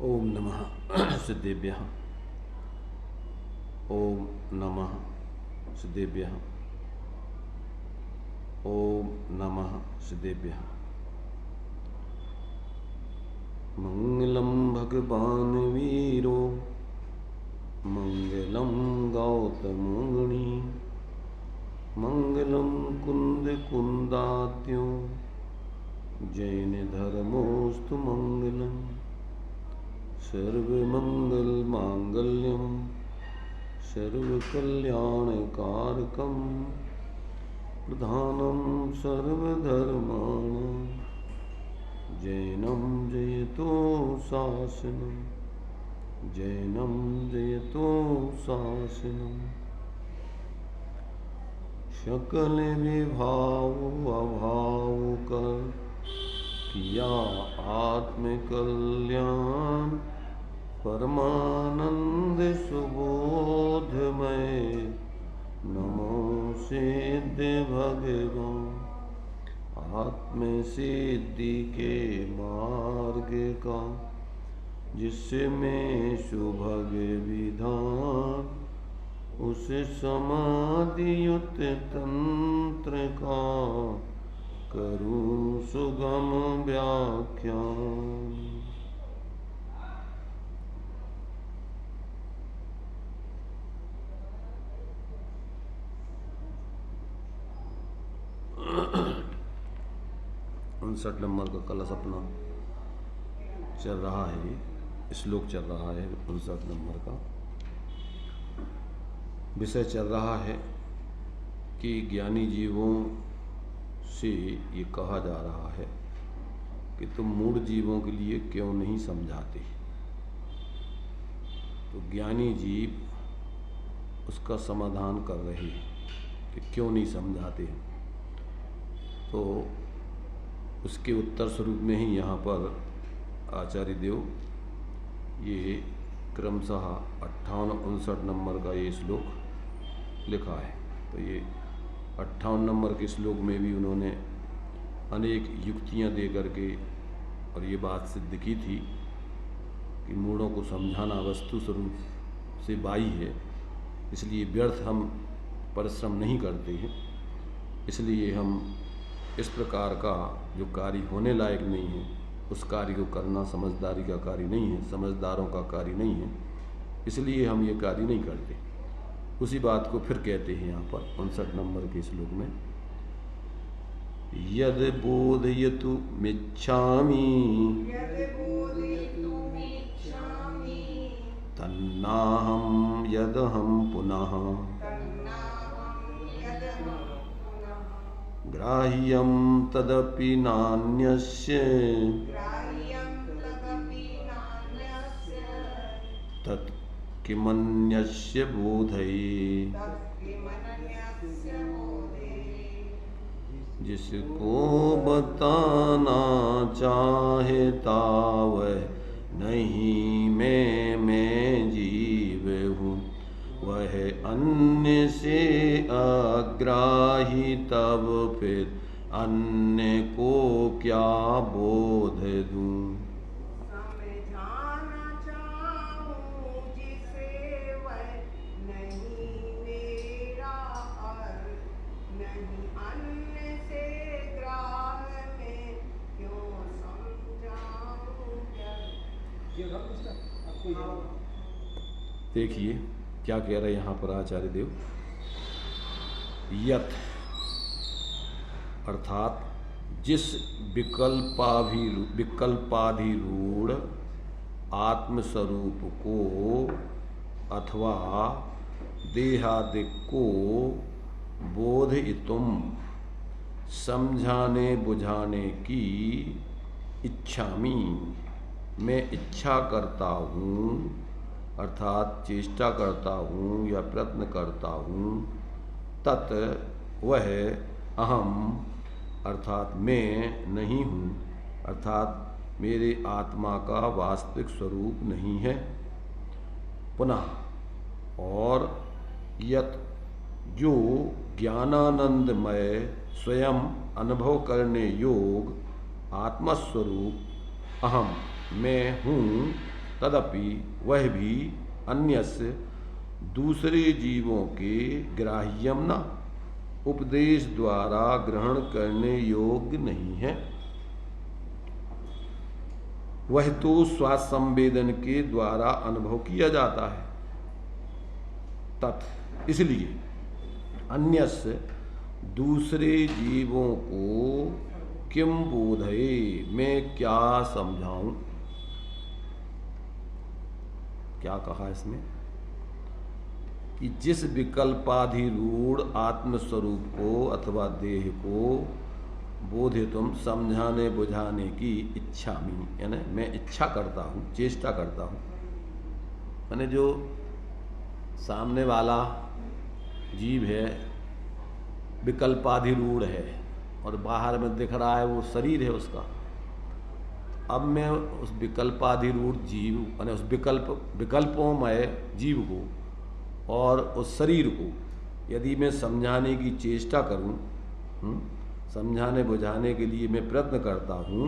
ओम नमः सिद्धेभ्यः। ओम नमः सिद्धेभ्यः। ओम नमः सिद्धेभ्यः। मंगलम भगवान वीरो मंगलम गौतमोगुणी मंगलम कुंद कुंदात्यो जैन धर्मोस्तु मंगलम सर्वमंगल मांगल्यम सर्वकल्याणकारकम प्रधानम सर्वधर्माणां जैनम जयतो शासनम जैनम जयतो शासनम सकल विभाव अभाव कर किया आत्मकल्याण परमानंद सुबोधमय नमो सिद्ध भगवान आत्म सिद्धि के मार्ग का जिसमें सुभग विधान उस समाधियुत तंत्र का करूं सुगम व्याख्यान। 59 नंबर का कलश अपना चल रहा है, श्लोक चल रहा है 59 नंबर का। विषय चल रहा है कि ज्ञानी जीवों से ये कहा जा रहा है कि तुम मूढ़ जीवों के लिए क्यों नहीं समझाते। तो ज्ञानी जीव उसका समाधान कर रहे हैं कि क्यों नहीं समझाते। तो उसके उत्तर स्वरूप में ही यहाँ पर आचार्य देव ये क्रमशः 58-59 नंबर का ये श्लोक लिखा है। तो ये 58 नंबर के श्लोक में भी उन्होंने अनेक युक्तियाँ दे करके और ये बात सिद्ध की थी कि मूढ़ों को समझाना वस्तु स्वरूप से बाई है, इसलिए व्यर्थ हम परिश्रम नहीं करते हैं। इसलिए हम इस प्रकार का जो कार्य होने लायक नहीं है उस कार्य को करना समझदारी का कार्य नहीं है, समझदारों का कार्य नहीं है, इसलिए हम ये कार्य नहीं करते। उसी बात को फिर कहते हैं यहाँ पर 59 नंबर के श्लोक में, यद बोधयतु मिच्छामि तन्नाहं यदहं पुनः ग्राह्यं तदपि नान्यस्य तत् किमन्यस्य बोधये। जिसको बताना चाहता वह नहीं मैं जीव हूँ, वह अन्य से अग्राही, तब फिर अन्य को क्या बोध दूँ। देखिए क्या कह रहे हैं यहाँ पर आचार्य देव, यत अर्थात जिस विकल्पाधिरूढ़ आत्मस्वरूप को अथवा देहादिक को बोधयितुम समझाने बुझाने की इच्छामि मैं इच्छा करता हूँ, अर्थात चेष्टा करता हूँ या प्रयत्न करता हूँ, तत् वह अहम अर्थात मैं नहीं हूँ, अर्थात मेरे आत्मा का वास्तविक स्वरूप नहीं है। पुनः और यत जो ज्ञानानंदमय स्वयं अनुभव करने योग आत्मस्वरूप अहम मैं हूँ, तदपि वह भी अन्यस्य दूसरे जीवों के ग्राह्यम न उपदेश द्वारा ग्रहण करने योग्य नहीं है। वह तो स्वासंवेदन के द्वारा अनुभव किया जाता है। तत् इसलिए अन्यस्य दूसरे जीवों को किम बोधये, मैं क्या समझाऊं। क्या कहा इसमें कि जिस विकल्पाधिरूढ़ आत्मस्वरूप को अथवा देह को बोधितुम समझाने बुझाने की इच्छा में, यानी मैं इच्छा करता हूँ, चेष्टा करता हूँ, यानी जो सामने वाला जीव है विकल्पाधिरूढ़ है और बाहर में दिख रहा है वो शरीर है उसका। अब मैं उस विकल्पाधिरूढ़ जीव यानी उस विकल्पोमय जीव को और उस शरीर को यदि मैं समझाने की चेष्टा करूं, समझाने बुझाने के लिए मैं प्रयत्न करता हूं,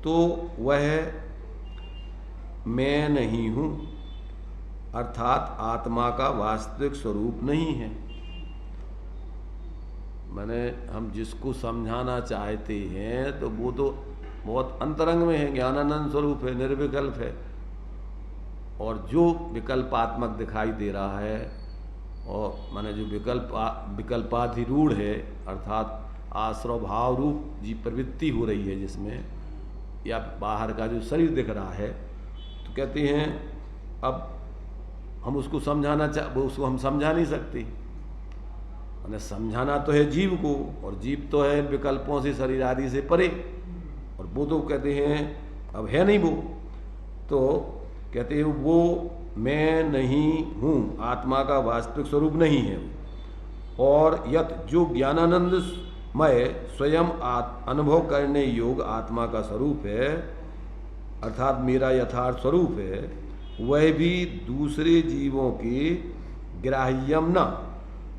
तो वह मैं नहीं हूं, अर्थात आत्मा का वास्तविक स्वरूप नहीं है। मैंने हम जिसको समझाना चाहते हैं तो वो तो बहुत अंतरंग में है, ज्ञानानंद स्वरूप है, निर्विकल्प है। और जो विकल्पात्मक दिखाई दे रहा है और माने जो विकल्पाधिरूढ़ है अर्थात आश्रव भाव रूप जी प्रवृत्ति हो रही है जिसमें, या बाहर का जो शरीर दिख रहा है, तो कहते हैं अब हम उसको उसको हम समझा नहीं सकते। मैंने समझाना तो है जीव को, और जीव तो है विकल्पों से, शरीर आदि से परे, और वो तो कहते हैं अब है नहीं वो, तो कहते हैं वो मैं नहीं हूँ, आत्मा का वास्तविक स्वरूप नहीं है। और यत जो ज्ञानानंदमय स्वयं अनुभव करने योग्य आत्मा का स्वरूप है अर्थात मेरा यथार्थ स्वरूप है, वह भी दूसरे जीवों के ग्राह्यम न,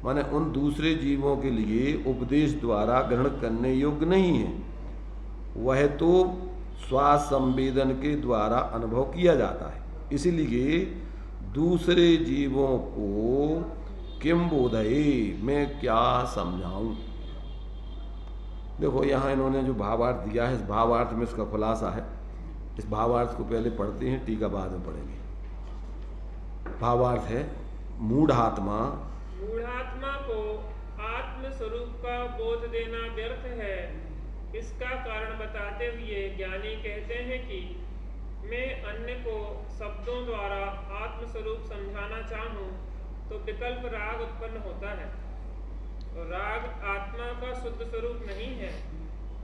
माने उन दूसरे जीवों के लिए उपदेश द्वारा ग्रहण करने योग्य नहीं है। वह तो स्वासंवेदन के द्वारा अनुभव किया जाता है। इसलिए दूसरे जीवों को किम बोधये, मैं क्या समझाऊं। देखो यहाँ इन्होंने जो भावार्थ दिया है, इस भावार्थ में इसका खुलासा है। इस भावार्थ को पहले पढ़ते हैं, टीका बाद में पढ़ेंगे। भावार्थ है मूढ़ात्मा को आत्म स्वरूप का बोध देना व्यर्थ है। इसका कारण बताते हुए ज्ञानी कहते हैं कि मैं अन्य को शब्दों द्वारा आत्म स्वरूप समझाना चाहूं तो विकल्प राग उत्पन्न होता है, और राग आत्मा का शुद्ध स्वरूप नहीं है,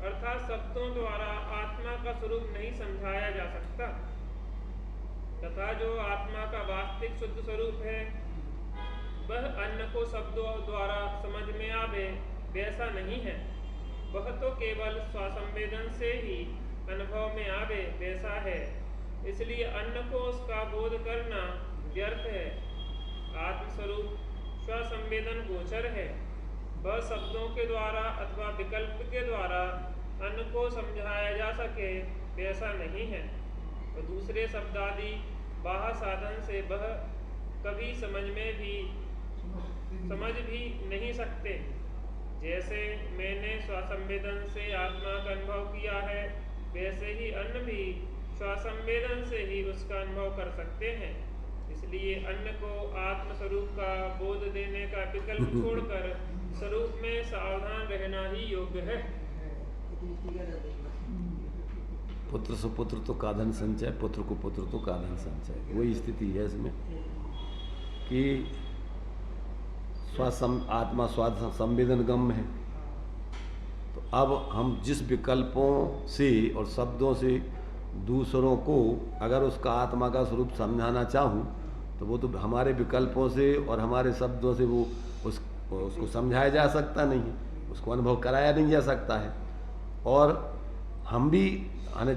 अर्थात शब्दों द्वारा आत्मा का स्वरूप नहीं समझाया जा सकता। तथा जो आत्मा का वास्तविक शुद्ध स्वरूप है वह अन्य को शब्दों द्वारा समझ में आवे वैसा नहीं है। वह तो केवल स्वासंवेदन से ही अनुभव में आवे वैसा है। इसलिए अन्य को उसका बोध करना व्यर्थ है। आत्मस्वरूप स्वसंवेदन गोचर है। वह शब्दों के द्वारा अथवा विकल्प के द्वारा अन्य को समझाया जा सके वैसा नहीं है। तो दूसरे शब्दादि बाह्य साधन से वह कभी समझ भी नहीं सकते। जैसे मैंने स्वसंवेदन से आत्मा का अनुभव किया है, वैसे ही अन्य भी स्वसंवेदन से ही उसका अनुभव कर सकते हैं। इसलिए अन्य को आत्म स्वरूप का बोध देने का विकल्प छोड़कर स्वरूप में सावधान रहना ही योग्य है। पुत्र सुपुत्र तो काधन संचय, पुत्र को पुत्र तो काधन संचय, वही स्थिति है इसमें कि आत्मा स्वाद संवेदन गम है। तो अब हम जिस विकल्पों से और शब्दों से दूसरों को अगर उसका आत्मा का स्वरूप समझाना चाहूँ तो वो तो हमारे विकल्पों से और हमारे शब्दों से वो उसको समझाया जा सकता नहीं है, उसको अनुभव कराया नहीं जा सकता है। और हम भी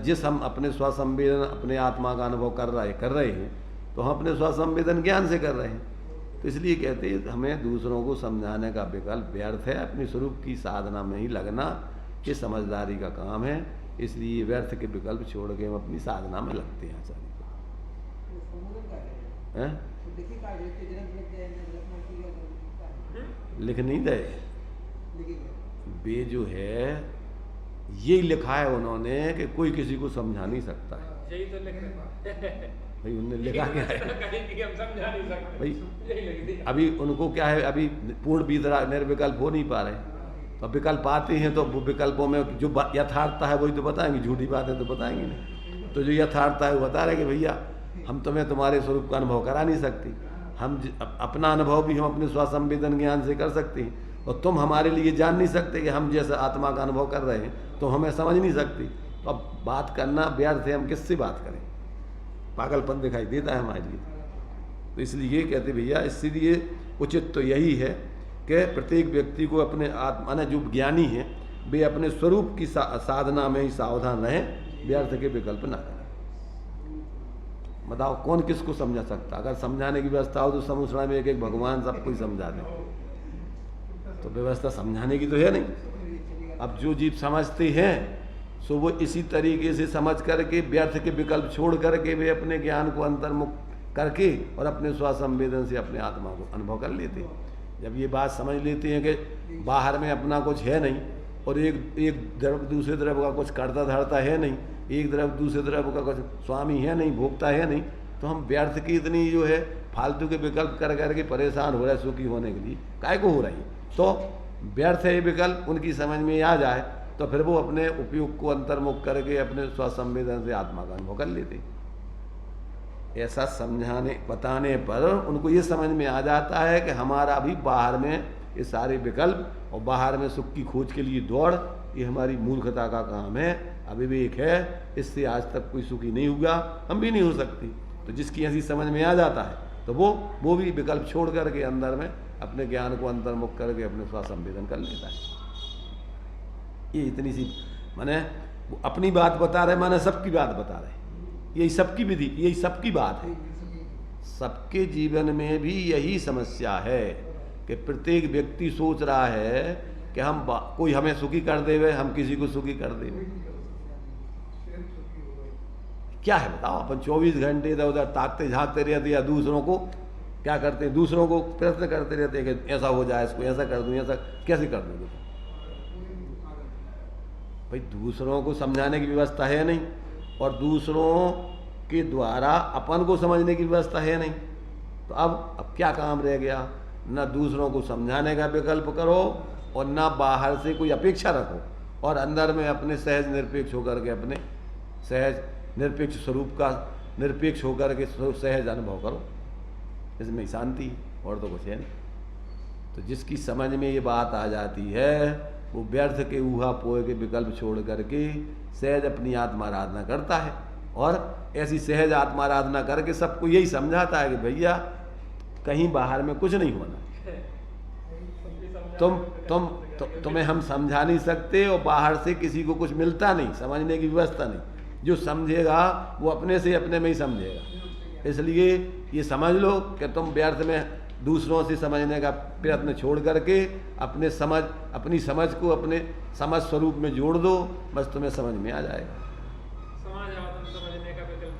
जिस हम अपने स्वसंवेदन अपने आत्मा का अनुभव कर रहे हैं तो हम अपने स्वसंवेदन ज्ञान से कर रहे हैं। तो इसलिए कहते हैं हमें दूसरों को समझाने का विकल्प व्यर्थ है, अपने स्वरूप की साधना में ही लगना ये समझदारी का काम है। इसलिए व्यर्थ के विकल्प छोड़ के हम अपनी साधना में लगते हैं आचार्य। हैं? लिख नहीं दे, वे जो है ये लिखा है उन्होंने कि कोई किसी को समझा नहीं सकता है। यही तो लिख रहे भाई उन्होंने लिखा क्या है हम समझा नहीं सकते भाई? यही लिख दिया। अभी उनको क्या है, अभी पूर्ण निर्विकल्प हो नहीं पा रहे, तो विकल्प आते हैं तो वो विकल्पों में जो यथार्थता है वही तो बताएंगे, झूठी बातें तो बताएंगे नहीं। तो जो यथार्थता है वो बता रहे कि भैया हम तुम्हें तुम्हारे स्वरूप का अनुभव करा नहीं सकती, हम अपना अनुभव भी हम अपने स्वसंवेदन ज्ञान से कर सकते हैं, और तुम हमारे लिए जान नहीं सकते कि हम जैसा आत्मा का अनुभव कर रहे हैं, तो हमें समझ नहीं सकती। तो अब बात करना व्यर्थ है, हम किससे बात करें? पागलपन दिखाई देता है हमारे लिए। तो इसलिए ये कहते भैया, इसलिए उचित तो यही है कि प्रत्येक व्यक्ति को अपने आत्मा ने जो ज्ञानी है वे अपने स्वरूप की साधना में ही सावधान रहें, व्यर्थ के विकल्प ना करें। बताओ कौन किसको समझा सकता? अगर समझाने की व्यवस्था हो तो समुद्र में एक एक भगवान सबको ही समझा दें, तो व्यवस्था समझाने की तो है नहीं। अब जो जीव समझते हैं सो वो इसी तरीके से समझ करके व्यर्थ के विकल्प छोड़ करके वे अपने ज्ञान को अंतर्मुख करके और अपने स्वसंवेदन से अपने आत्मा को अनुभव कर लेते हैं। जब ये बात समझ लेते हैं कि बाहर में अपना कुछ है नहीं, और एक द्रव दूसरे द्रव का कुछ करता धरता है नहीं, एक द्रव दूसरे द्रव का कुछ स्वामी है नहीं, भोक्ता है नहीं, तो हम व्यर्थ की इतनी जो है फालतू के विकल्प कर करके परेशान हो रहे हैं सुखी होने के लिए, काय को हो रही है? तो व्यर्थ है ये विकल्प उनकी समझ में आ जाए तो फिर वो अपने उपयोग को अंतर्मुख करके अपने स्वसंवेदन से आत्मा का अनुभव कर लेते। ऐसा समझाने बताने पर उनको ये समझ में आ जाता है कि हमारा भी बाहर में ये सारे विकल्प और बाहर में सुख की खोज के लिए दौड़, ये हमारी मूर्खता का काम है, अविवेक है, इससे आज तक कोई सुखी नहीं हुआ, हम भी नहीं हो सकती। तो जिसकी ऐसी समझ में आ जाता है तो वो भी विकल्प छोड़ करके अंदर में अपने ज्ञान को अंतर्मुख करके अपने स्वसंवेदन कर लेता है। ये इतनी सी माने अपनी बात बता रहे, माने सबकी बात बता रहे, यही सबकी विधि, यही सबकी बात है। सबके जीवन में भी यही समस्या है कि प्रत्येक व्यक्ति सोच रहा है कि हम कोई हमें सुखी कर देवे, हम किसी को सुखी कर देवे। क्या है बताओ? अपन 24 घंटे इधर उधर ताकते झांकते रहते, या दूसरों को क्या करते हैं, दूसरों को प्रश्न करते रहते हैं कि ऐसा हो जाए, इसको ऐसा कर दूं, ऐसा कैसे कर दूंगे? भाई दूसरों को समझाने की व्यवस्था है नहीं, और दूसरों के द्वारा अपन को समझने की व्यवस्था है नहीं, तो अब क्या काम रह गया? न दूसरों को समझाने का विकल्प करो और न बाहर से कोई अपेक्षा रखो, और अंदर में अपने सहज निरपेक्ष होकर के अपने सहज निरपेक्ष स्वरूप का निरपेक्ष होकर के सहज अनुभव करो, इसमें शांति और तो कुछ है नहीं। तो जिसकी समझ में ये बात आ जाती है वो व्यर्थ के ऊहा पोए के विकल्प छोड़ करके सहज अपनी आत्माराधना करता है, और ऐसी सहज आत्माराधना करके सबको यही समझाता है कि भैया कहीं बाहर में कुछ नहीं होना, तुम्हें हम समझा नहीं सकते, और बाहर से किसी को कुछ मिलता नहीं, समझने की व्यवस्था नहीं। जो समझेगा वो अपने से अपने में ही समझेगा। इसलिए ये समझ लो कि तुम व्यर्थ में दूसरों से समझने का प्रयत्न छोड़ करके अपनी समझ को अपने समझ स्वरूप में जोड़ दो, बस तुम्हें समझ में आ जाएगा। समझने का विकल्प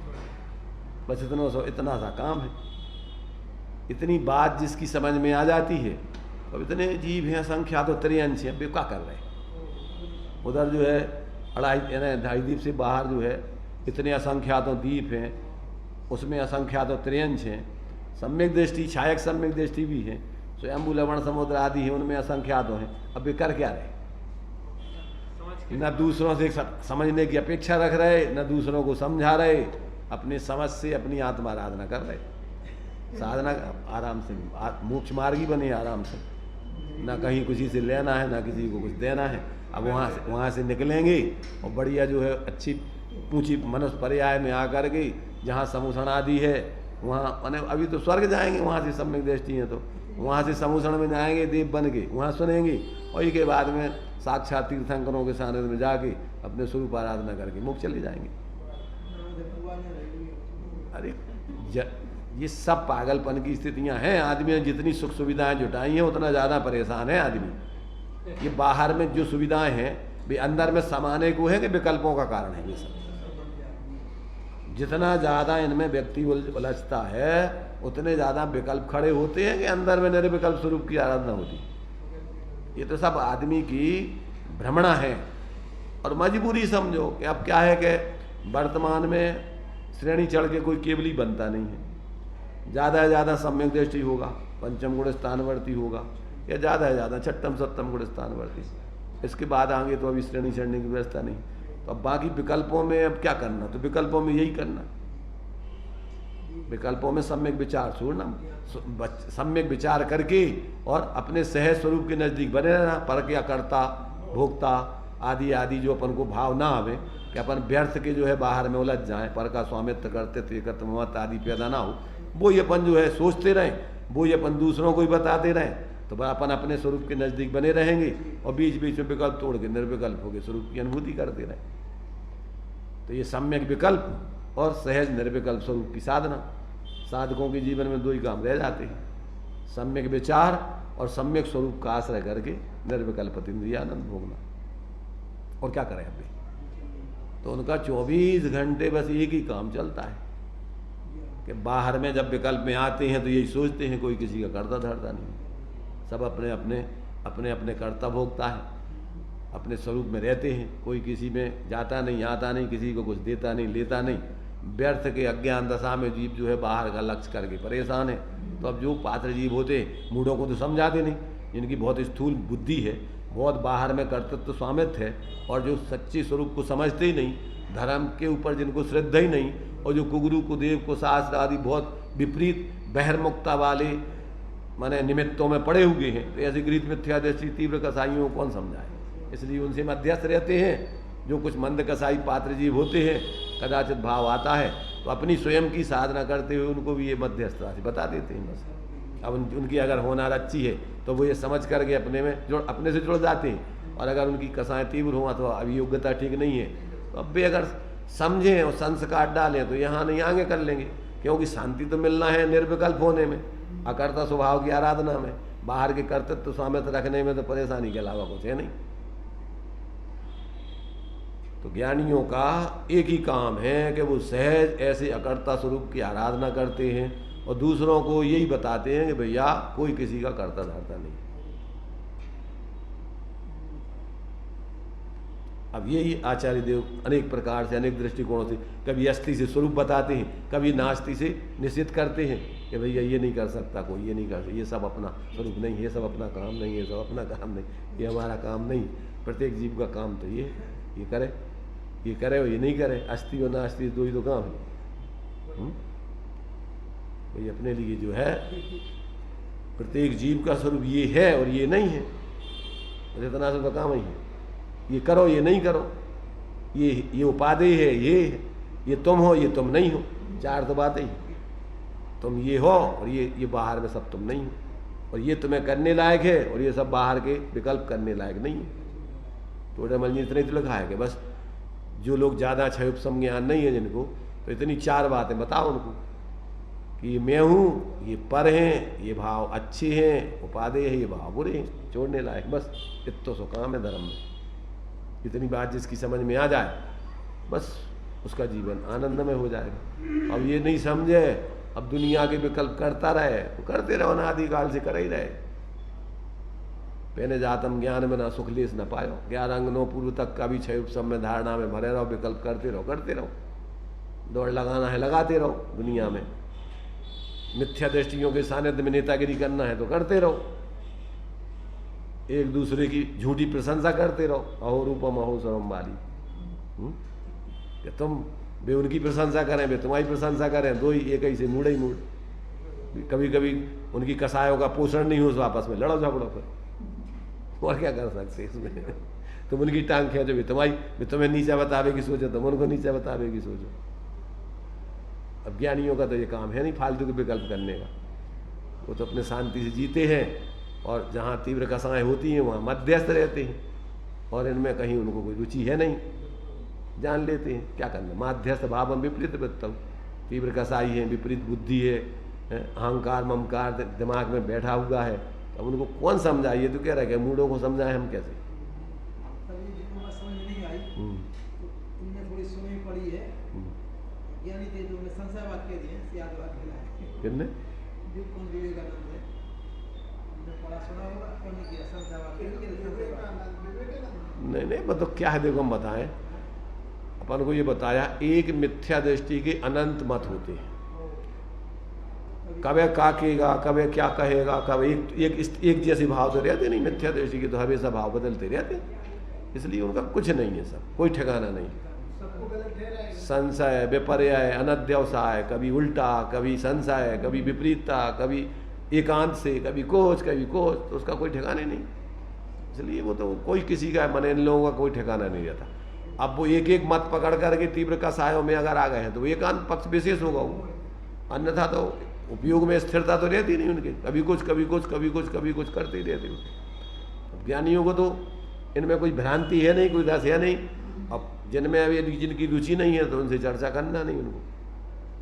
बस इतना सा काम है। इतनी बात जिसकी समझ में आ जाती है, अब इतने जीव हैं संख्या तो 53 हैं, वे क्या कर रहे हैं? उधर जो है 2.5 द्वीप से बाहर जो है इतने असंख्यात द्वीप हैं, उसमें असंख्यात 53 हैं। सम्यक दृष्टि, छायक सम्यक दृष्टि भी है, स्वयंभू लवण समुद्र आदि है, उनमें असंख्यात हैं। अब वे कर क्या रहे? न दूसरों से समझने की अपेक्षा रख रहे, न दूसरों को समझा रहे, अपने समझ से अपनी आत्माराधना कर रहे। साधना आराम से मोक्ष मार्गी बने आराम से, ना कहीं किसी से लेना है, ना किसी को कुछ देना है। अब वहाँ से निकलेंगे और बढ़िया जो है अच्छी ऊँची मनुष्य पर्याय में आकर के जहाँ समूषण आदि है वहाँ, मैंने अभी तो स्वर्ग जाएंगे, वहाँ से सम्यक दृष्टि है तो वहाँ से समूषण में जाएंगे देव बन के, वहाँ सुनेंगे, और इसके बाद में साक्षात तीर्थंकरों के सानिध्य में जाके अपने स्वरूप आराधना करके मुक्त चले जाएंगे। अरे ये सब पागलपन की स्थितियां हैं। आदमी ने जितनी सुख सुविधाएं जुटाई हैं उतना ज़्यादा परेशान है आदमी। ये बाहर में जो सुविधाएं हैं वे अंदर में समाने को है कि विकल्पों का कारण है। ये सब जितना ज़्यादा इनमें व्यक्ति उलझता है उतने ज़्यादा विकल्प खड़े होते हैं कि अंदर में निर्विकल्प स्वरूप की आराधना होती। ये तो सब आदमी की भ्रमणा है और मजबूरी समझो कि अब क्या है कि वर्तमान में श्रेणी चढ़ के कोई केवली बनता नहीं है। ज़्यादा से ज़्यादा सम्यक दृष्टि होगा, पंचम गुण स्थानवर्ती होगा, या ज़्यादा से ज़्यादा छठम सप्तम गुण स्थानवर्ती। इसके बाद आगे तो अभी श्रेणी चढ़ने की व्यवस्था नहीं। तो अब बाकी विकल्पों में अब क्या करना, तो विकल्पों में यही करना, विकल्पों में सम्यक विचार छोड़ना, सम्यक विचार करके और अपने सहज स्वरूप के नज़दीक बने रहना। पर क्या करता भोक्ता आदि आदि जो अपन को भाव ना आवे कि अपन व्यर्थ के जो है बाहर में उलझ जाएं, पर का स्वामित्व करते थे एकत्र मत आदि पैदा ना हो, वो ही अपन जो है सोचते रहें, वो ही अपन दूसरों को ही बताते रहें, तो अपन अपने स्वरूप के नज़दीक बने रहेंगे और बीच बीच में विकल्प तोड़ के निर्विकल्प होकर स्वरूप की अनुभूति करते रहें। तो ये सम्यक विकल्प और सहज निर्विकल्प स्वरूप की साधना, साधकों के जीवन में दो ही काम रह जाते हैं, सम्यक विचार और सम्यक स्वरूप का आश्रय करके निर्विकल्प इंद्रियानंद भोगना। और क्या करें अभी, तो उनका 24 घंटे बस एक ही काम चलता है कि बाहर में जब विकल्प में आते हैं तो यही सोचते हैं कोई किसी का कर्ता धरता नहीं, सब अपने अपने अपने अपने कर्ता भोगता है, अपने स्वरूप में रहते हैं, कोई किसी में जाता नहीं आता नहीं, किसी को कुछ देता नहीं लेता नहीं। व्यर्थ के अज्ञान दशा में जीव जो है बाहर का लक्ष्य करके परेशान है। तो अब जो पात्र जीव होते मूढ़ों को तो समझाते नहीं, जिनकी बहुत स्थूल बुद्धि है, बहुत बाहर में कर्तृत्व स्वामित्व है, और जो सच्चे स्वरूप को समझते ही नहीं, धर्म के ऊपर जिनको श्रद्धा ही नहीं, और जो कुगुरु कुदेव को शास्त्र आदि बहुत विपरीत बहिर्मुखता वाले माने निमित्तों में पड़े हुए हैं, तो ऐसी गृहीत मिथ्यादृष्टि तीव्र कसाईयों को कौन समझाए। इसलिए उनसे मध्यस्थ रहते हैं। जो कुछ मंद कसाई पात्र जीव होते हैं, कदाचित भाव आता है तो अपनी स्वयं की साधना करते हुए उनको भी ये मध्यस्थ राशि बता देते हैं बस। अब उनकी अगर होनार अच्छी है तो वो ये समझ करके अपने से जुड़ जाते हैं, और अगर उनकी कसाएँ तीव्र हों तो अभी योग्यता ठीक नहीं है तो अब भी अगर समझें और संस्कार डालें तो यहाँ नहीं आगे कर लेंगे, क्योंकि शांति तो मिलना है निर्विकल्प होने में, अकर्ता स्वभाव की आराधना में, बाहर के कर्तृत्व स्वामित्व रखने में तो परेशानी के अलावा कुछ है नहीं। तो ज्ञानियों का एक ही काम है कि वो सहज ऐसे अकर्ता स्वरूप की आराधना करते हैं और दूसरों को यही बताते हैं कि भैया कोई किसी का कर्ता धरता नहीं। अब यही आचार्य देव अनेक प्रकार से अनेक दृष्टिकोणों से कभी अस्थि से स्वरूप बताते हैं, कभी नास्ति से निश्चित करते हैं कि भैया ये नहीं कर सकता कोई, ये नहीं कर सकता, ये सब अपना स्वरूप नहीं, ये सब अपना काम नहीं, ये सब अपना काम नहीं, ये हमारा काम नहीं। प्रत्येक जीव का काम तो ये करे, ये करे और ये नहीं करे, अस्थि और नास्ति दो ही तो काम है। भाई अपने लिए जो है प्रत्येक जीव का स्वरूप ये है और ये नहीं है, इतना से तो काम ही है, ये करो ये नहीं करो, ये उपादेय है, ये तुम हो ये तुम नहीं हो, चार तो बातें ही, तुम ये हो और ये बाहर में सब तुम नहीं हो, और ये तुम्हें करने लायक है और ये सब बाहर के विकल्प करने लायक नहीं है। टोटामल जी इतने तो लिखा है कि बस जो लोग ज़्यादा क्षय उपसम ज्ञान नहीं है जिनको, तो इतनी चार बातें बताओ उनको कि ये मैं हूँ, ये पर हैं, ये भाव अच्छे हैं, उपादेय है, ये भाव बुरे हैं, छोड़ने लायक, बस इतना सो काम है धर्म में। इतनी बात जिसकी समझ में आ जाए बस उसका जीवन आनंदमय हो जाएगा। अब ये नहीं समझे, अब दुनिया के विकल्प करता रहे, तो करते रहो ना, आदिकाल से कर ही रहे। पहले जातम ज्ञान में ना सुख लेस न पायो, 11 अंगनों पूर्व तक का भी क्षय उपसम में धारणा में भरे रहो, विकल्प करते रहो, दौड़ लगाना है लगाते रहो, दुनिया में मिथ्या दृष्टियों के सानिध्य में नेतागिरी करना है तो करते रहो, एक दूसरे की झूठी प्रशंसा करते रहो, अहो रूपम अहो सर्वम वाली, कि तुम वे उनकी प्रशंसा करें, वे तुम्हारी प्रशंसा करें, दो ही एक ही से मूड ही मूड। कभी कभी उनकी कसायों का पोषण नहीं हो तो आपस में लड़ो झगड़ो, फिर और क्या कर सकते इसमें। तुम उनकी टांग खींचो, वे तुम्हें नीचा बतावेगी सोचो, तुम उनको नीचा बतावेगी सोचो। अब ज्ञानियों का तो ये काम है नहीं फालतू के विकल्प करने का, वो तो अपने शांति से जीते हैं और जहाँ तीव्र कसाएँ होती हैं वहाँ मध्यस्थ रहते हैं, और इनमें कहीं उनको कोई रुचि है नहीं, जान लेते हैं क्या करना। माध्यस्थ भावम विपरीत वृत्तम, तीव्र कसाई है, विपरीत बुद्धि है, अहंकार ममकार दिमाग में बैठा हुआ है, अब उनको कौन समझाइए। तो कह रहा है कि मूढ़ों को समझाएं हम कैसे। समझ में नहीं आई, थोड़ी सुनी पड़ी है ज्ञानी थे जो संशयवाद कह दिए, याद वाक्य है कितने जो कौन विवेकानंद है, हमने पढ़ा सुना होगा, कौन नहीं किया संशयवाद कह दिए, संशयवाद नहीं नहीं मतलब क्या है, देखो हम बताएं, अपन को ये बताया एक मिथ्या दृष्टि के अनंत मत होते हैं। कभी क्या कहेगा, कभी क्या कहेगा, कभी एक जैसे भाव तो रहते नहीं, मिथ्या दृष्टि के तो हमेशा भाव बदलते रहते, इसलिए उनका कुछ नहीं है, सब कोई ठिकाना नहीं। संशय, विपर्यय, अनध्यवसाय, कभी उल्टा, कभी संशय, कभी विपरीतता, कभी एकांत से, कभी कोच, तो उसका कोई ठिकाना नहीं। इसलिए वो तो कोई किसी का मन, इन लोगों का कोई ठिकाना नहीं रहता। अब वो एक एक मत पकड़ करके तीव्र कसायों में अगर आ गए हैं तो एकांत पक्ष विशेष होगा वो, अन्यथा तो उपयोग में स्थिरता तो रहती नहीं उनके, कभी कुछ कभी कुछ कभी कुछ कभी कुछ करते ही रहते। ज्ञानियों को तो इनमें कोई भ्रांति है नहीं, कोई रस है नहीं। अब जिनमें अभी जिनकी रुचि नहीं है तो उनसे चर्चा करना नहीं, उनको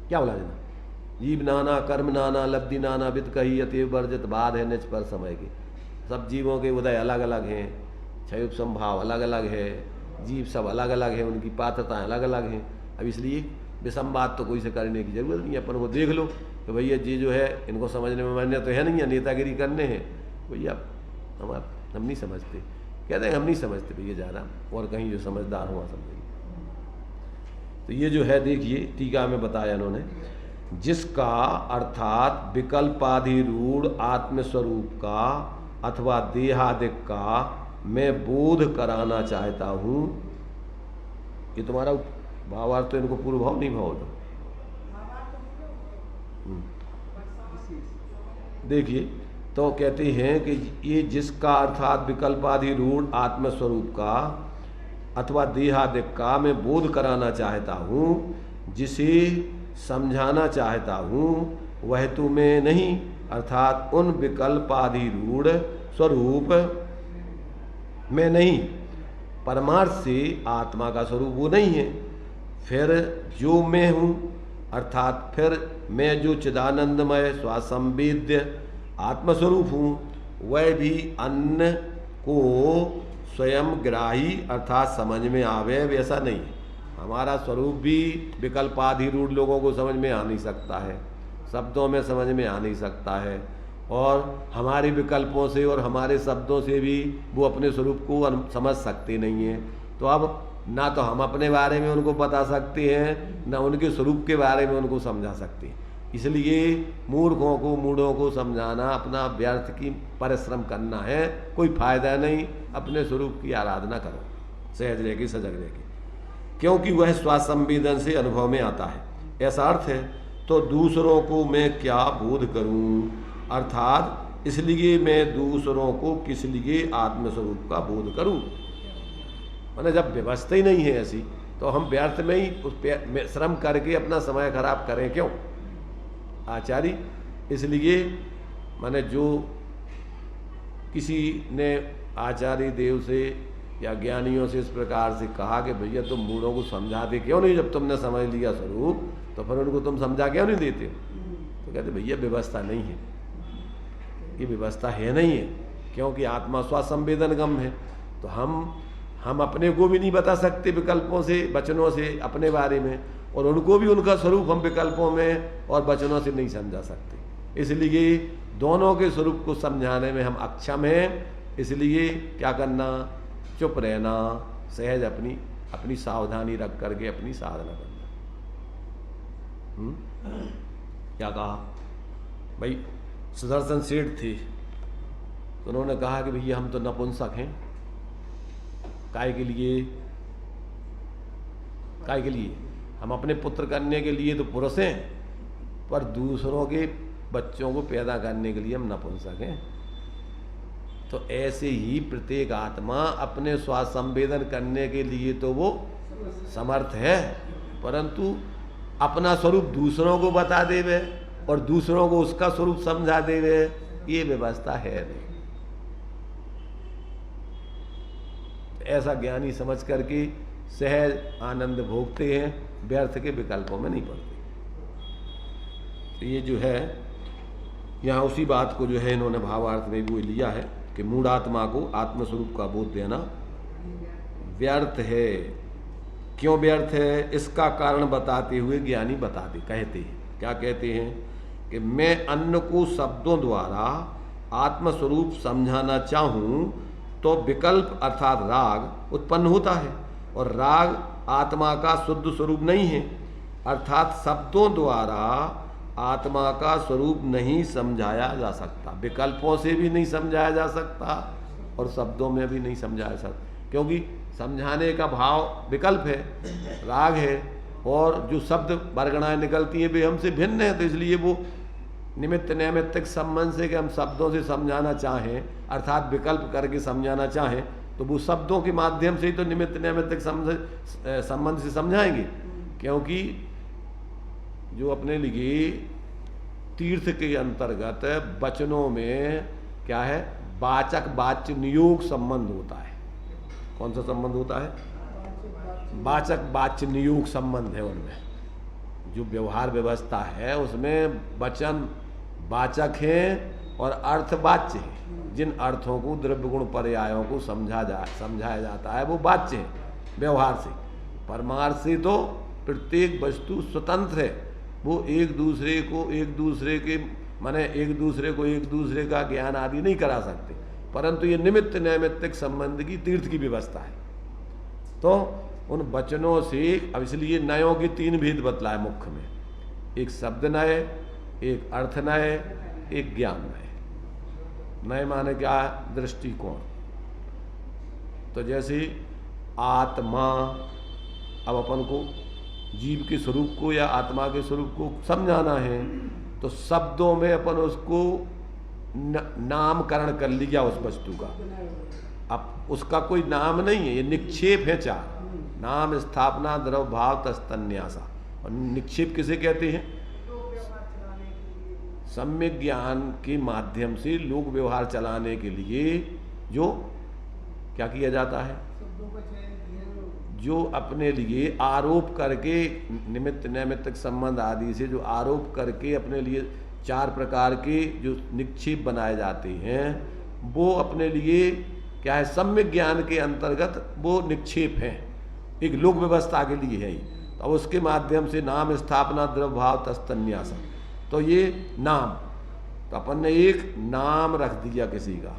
क्या बोला जाना, जीव नाना कर्म नाना लब्धि नाना विद कही अतएव वर्जित बाध है निज पर समय के। सब जीवों के उदय अलग अलग हैं, क्षयुप संभाव अलग अलग है, जीव सब अलग अलग है, उनकी पात्रताएँ अलग अलग हैं। अब इसलिए विषम बात तो कोई से करने की जरूरत नहीं है। अपन को देख लो कि भैया जी जो है इनको समझने में मान्य तो है नहीं है, नेतागिरी करने हैं भैया, हम नहीं समझते, कहते हैं हम नहीं समझते भैया ज़्यादा, और कहीं जो समझदार हुआ समझेंगे। तो ये जो है देखिए टीका में बताया इन्होंने, जिसका अर्थात विकल्पाधिरूढ़ आत्मस्वरूप का अथवा देहादिक का मैं बोध कराना चाहता हूँ। ये तुम्हारा भावार्थ तो इनको पूर्व भाव नहीं भाव दो। देखिए तो कहते हैं कि ये जिसका अर्थात विकल्पाधिरूढ़ आत्मस्वरूप का अथवा देहादिक का मैं बोध कराना चाहता हूँ, जिसे समझाना चाहता हूँ, वह तो मैं नहीं, अर्थात उन विकल्पाधिरूढ़ स्वरूप में नहीं, परमार्थ से आत्मा का स्वरूप वो नहीं है। फिर जो मैं हूँ, अर्थात फिर मैं जो चिदानंदमय स्वासंवेद्य आत्मस्वरूप हूँ, वह भी अन्य को स्वयं ग्राही अर्थात समझ में आवे वैसा नहीं है। हमारा स्वरूप भी विकल्पाधिरूढ़ लोगों को समझ में आ नहीं सकता है, शब्दों में समझ में आ नहीं सकता है, और हमारे विकल्पों से और हमारे शब्दों से भी वो अपने स्वरूप को समझ सकते नहीं हैं। तो अब ना तो हम अपने बारे में उनको बता सकते हैं, ना उनके स्वरूप के बारे में उनको समझा सकते हैं। इसलिए मूर्खों को मूढ़ों को समझाना अपना व्यर्थ की परिश्रम करना है, कोई फायदा नहीं। अपने स्वरूप की आराधना करो, सहज रह के सजग रह के, क्योंकि वह स्वासंवेदन से अनुभव में आता है, ऐसा अर्थ है। तो दूसरों को मैं क्या बोध करूं, अर्थात इसलिए मैं दूसरों को किस लिए आत्मस्वरूप का बोध करूं। माने जब व्यवस्था ही नहीं है ऐसी, तो हम व्यर्थ में ही उस श्रम करके अपना समय खराब करें क्यों आचार्य। इसलिए माने जो किसी ने आचार्य देव से या ज्ञानियों से इस प्रकार से कहा कि भैया तुम मूढ़ों को समझा दे क्यों नहीं, जब तुमने समझ लिया स्वरूप तो फिर उनको तुम समझा क्यों नहीं देते हो। तो कहते भैया व्यवस्था नहीं है, ये व्यवस्था है नहीं है, क्योंकि आत्मा स्वासंवेदन गम है। तो हम अपने को भी नहीं बता सकते विकल्पों से वचनों से अपने बारे में, और उनको भी उनका स्वरूप हम विकल्पों में और वचनों से नहीं समझा सकते। इसलिए दोनों के स्वरूप को समझाने में हम अक्षम हैं। इसलिए क्या करना, चुप रहना, सहज अपनी सावधानी रख करके अपनी साधना करना। क्या कहा भाई, सुदर्शन सेठ थे तो उन्होंने कहा कि भैया हम तो नपुंसक हैं। काय के लिए हम अपने पुत्र करने के लिए तो पुरुष हैं, पर दूसरों के बच्चों को पैदा करने के लिए हम नपुंसक हैं। तो ऐसे ही प्रत्येक आत्मा अपने स्वासंवेदन करने के लिए तो वो समर्थ है, परंतु अपना स्वरूप दूसरों को बता देवे और दूसरों को उसका स्वरूप समझा देवे, ये व्यवस्था है नहीं। ऐसा ज्ञानी समझ करके सहज आनंद भोगते हैं, व्यर्थ के विकल्पों में नहीं पड़ते। तो ये जो है यहाँ उसी बात को जो है इन्होंने भावार्थ में भी लिया है कि मूढ़ात्मा को आत्मस्वरूप का बोध देना व्यर्थ है, क्यों व्यर्थ है इसका कारण बताते हुए ज्ञानी कहते हैं, क्या कहते हैं कि मैं अन्न को शब्दों द्वारा आत्मस्वरूप समझाना चाहूँ तो विकल्प अर्थात राग उत्पन्न होता है, और राग आत्मा का शुद्ध स्वरूप नहीं है, अर्थात शब्दों द्वारा आत्मा का स्वरूप नहीं समझाया जा सकता, विकल्पों से भी नहीं समझाया जा सकता और शब्दों में भी नहीं समझाया जा सकता, क्योंकि समझाने का भाव विकल्प है, राग है, और जो शब्द वर्गणाएं निकलती हैं वे हमसे भिन्न है, तो इसलिए वो निमित्त नैमित्तिक संबंध से कि हम शब्दों से समझाना चाहें अर्थात विकल्प करके समझाना चाहें तो वो शब्दों के माध्यम से ही तो निमित्त नैमित्तिक संबंध से समझाएंगे, क्योंकि जो अपने लिए तीर्थ के अंतर्गत वचनों में क्या है, वाचक वाच्य नियोग संबंध होता है। कौन सा संबंध होता है? वाचक वाच्य नियोग संबंध है। उनमें जो व्यवहार व्यवस्था है उसमें वचन वाचक हैं और अर्थ वाच्य है। जिन अर्थों को द्रव्य गुण पर्यायों को समझाया जाता है वो वाच्य है व्यवहार से। परमार्थ से तो प्रत्येक वस्तु स्वतंत्र है, वो एक दूसरे को एक दूसरे का ज्ञान आदि नहीं करा सकते, परंतु ये निमित्त नैमित्तिक संबंध की तीर्थ की व्यवस्था है। तो उन वचनों से अब इसलिए नयों के 3 भेद बतलाए मुख्य में, एक शब्द नय, एक अर्थ नय, एक ज्ञान नय। नय माने क्या है? दृष्टिकोण। तो जैसे आत्मा, अब अपन को जीव के स्वरूप को या आत्मा के स्वरूप को समझाना है तो शब्दों में अपन उसको नामकरण कर लिया उस वस्तु का। अब उसका कोई नाम नहीं है, ये निक्षेप है 4, नाम, स्थापना, द्रव, भाव, तस्तन्यासा। और निक्षेप किसे कहते हैं? सम्यक ज्ञान के माध्यम से लोक व्यवहार चलाने के लिए जो क्या किया जाता है, जो अपने लिए आरोप करके निमित्त नैमित्तिक संबंध आदि से जो आरोप करके अपने लिए 4 प्रकार के जो निक्षेप बनाए जाते हैं वो अपने लिए क्या है, सम्यक ज्ञान के अंतर्गत वो निक्षेप हैं, एक लोक व्यवस्था के लिए है। तो उसके माध्यम से नाम, स्थापना, द्रव्य, भाव, तस्तन्यास। तो ये नाम, तो अपन ने एक नाम रख दिया किसी का,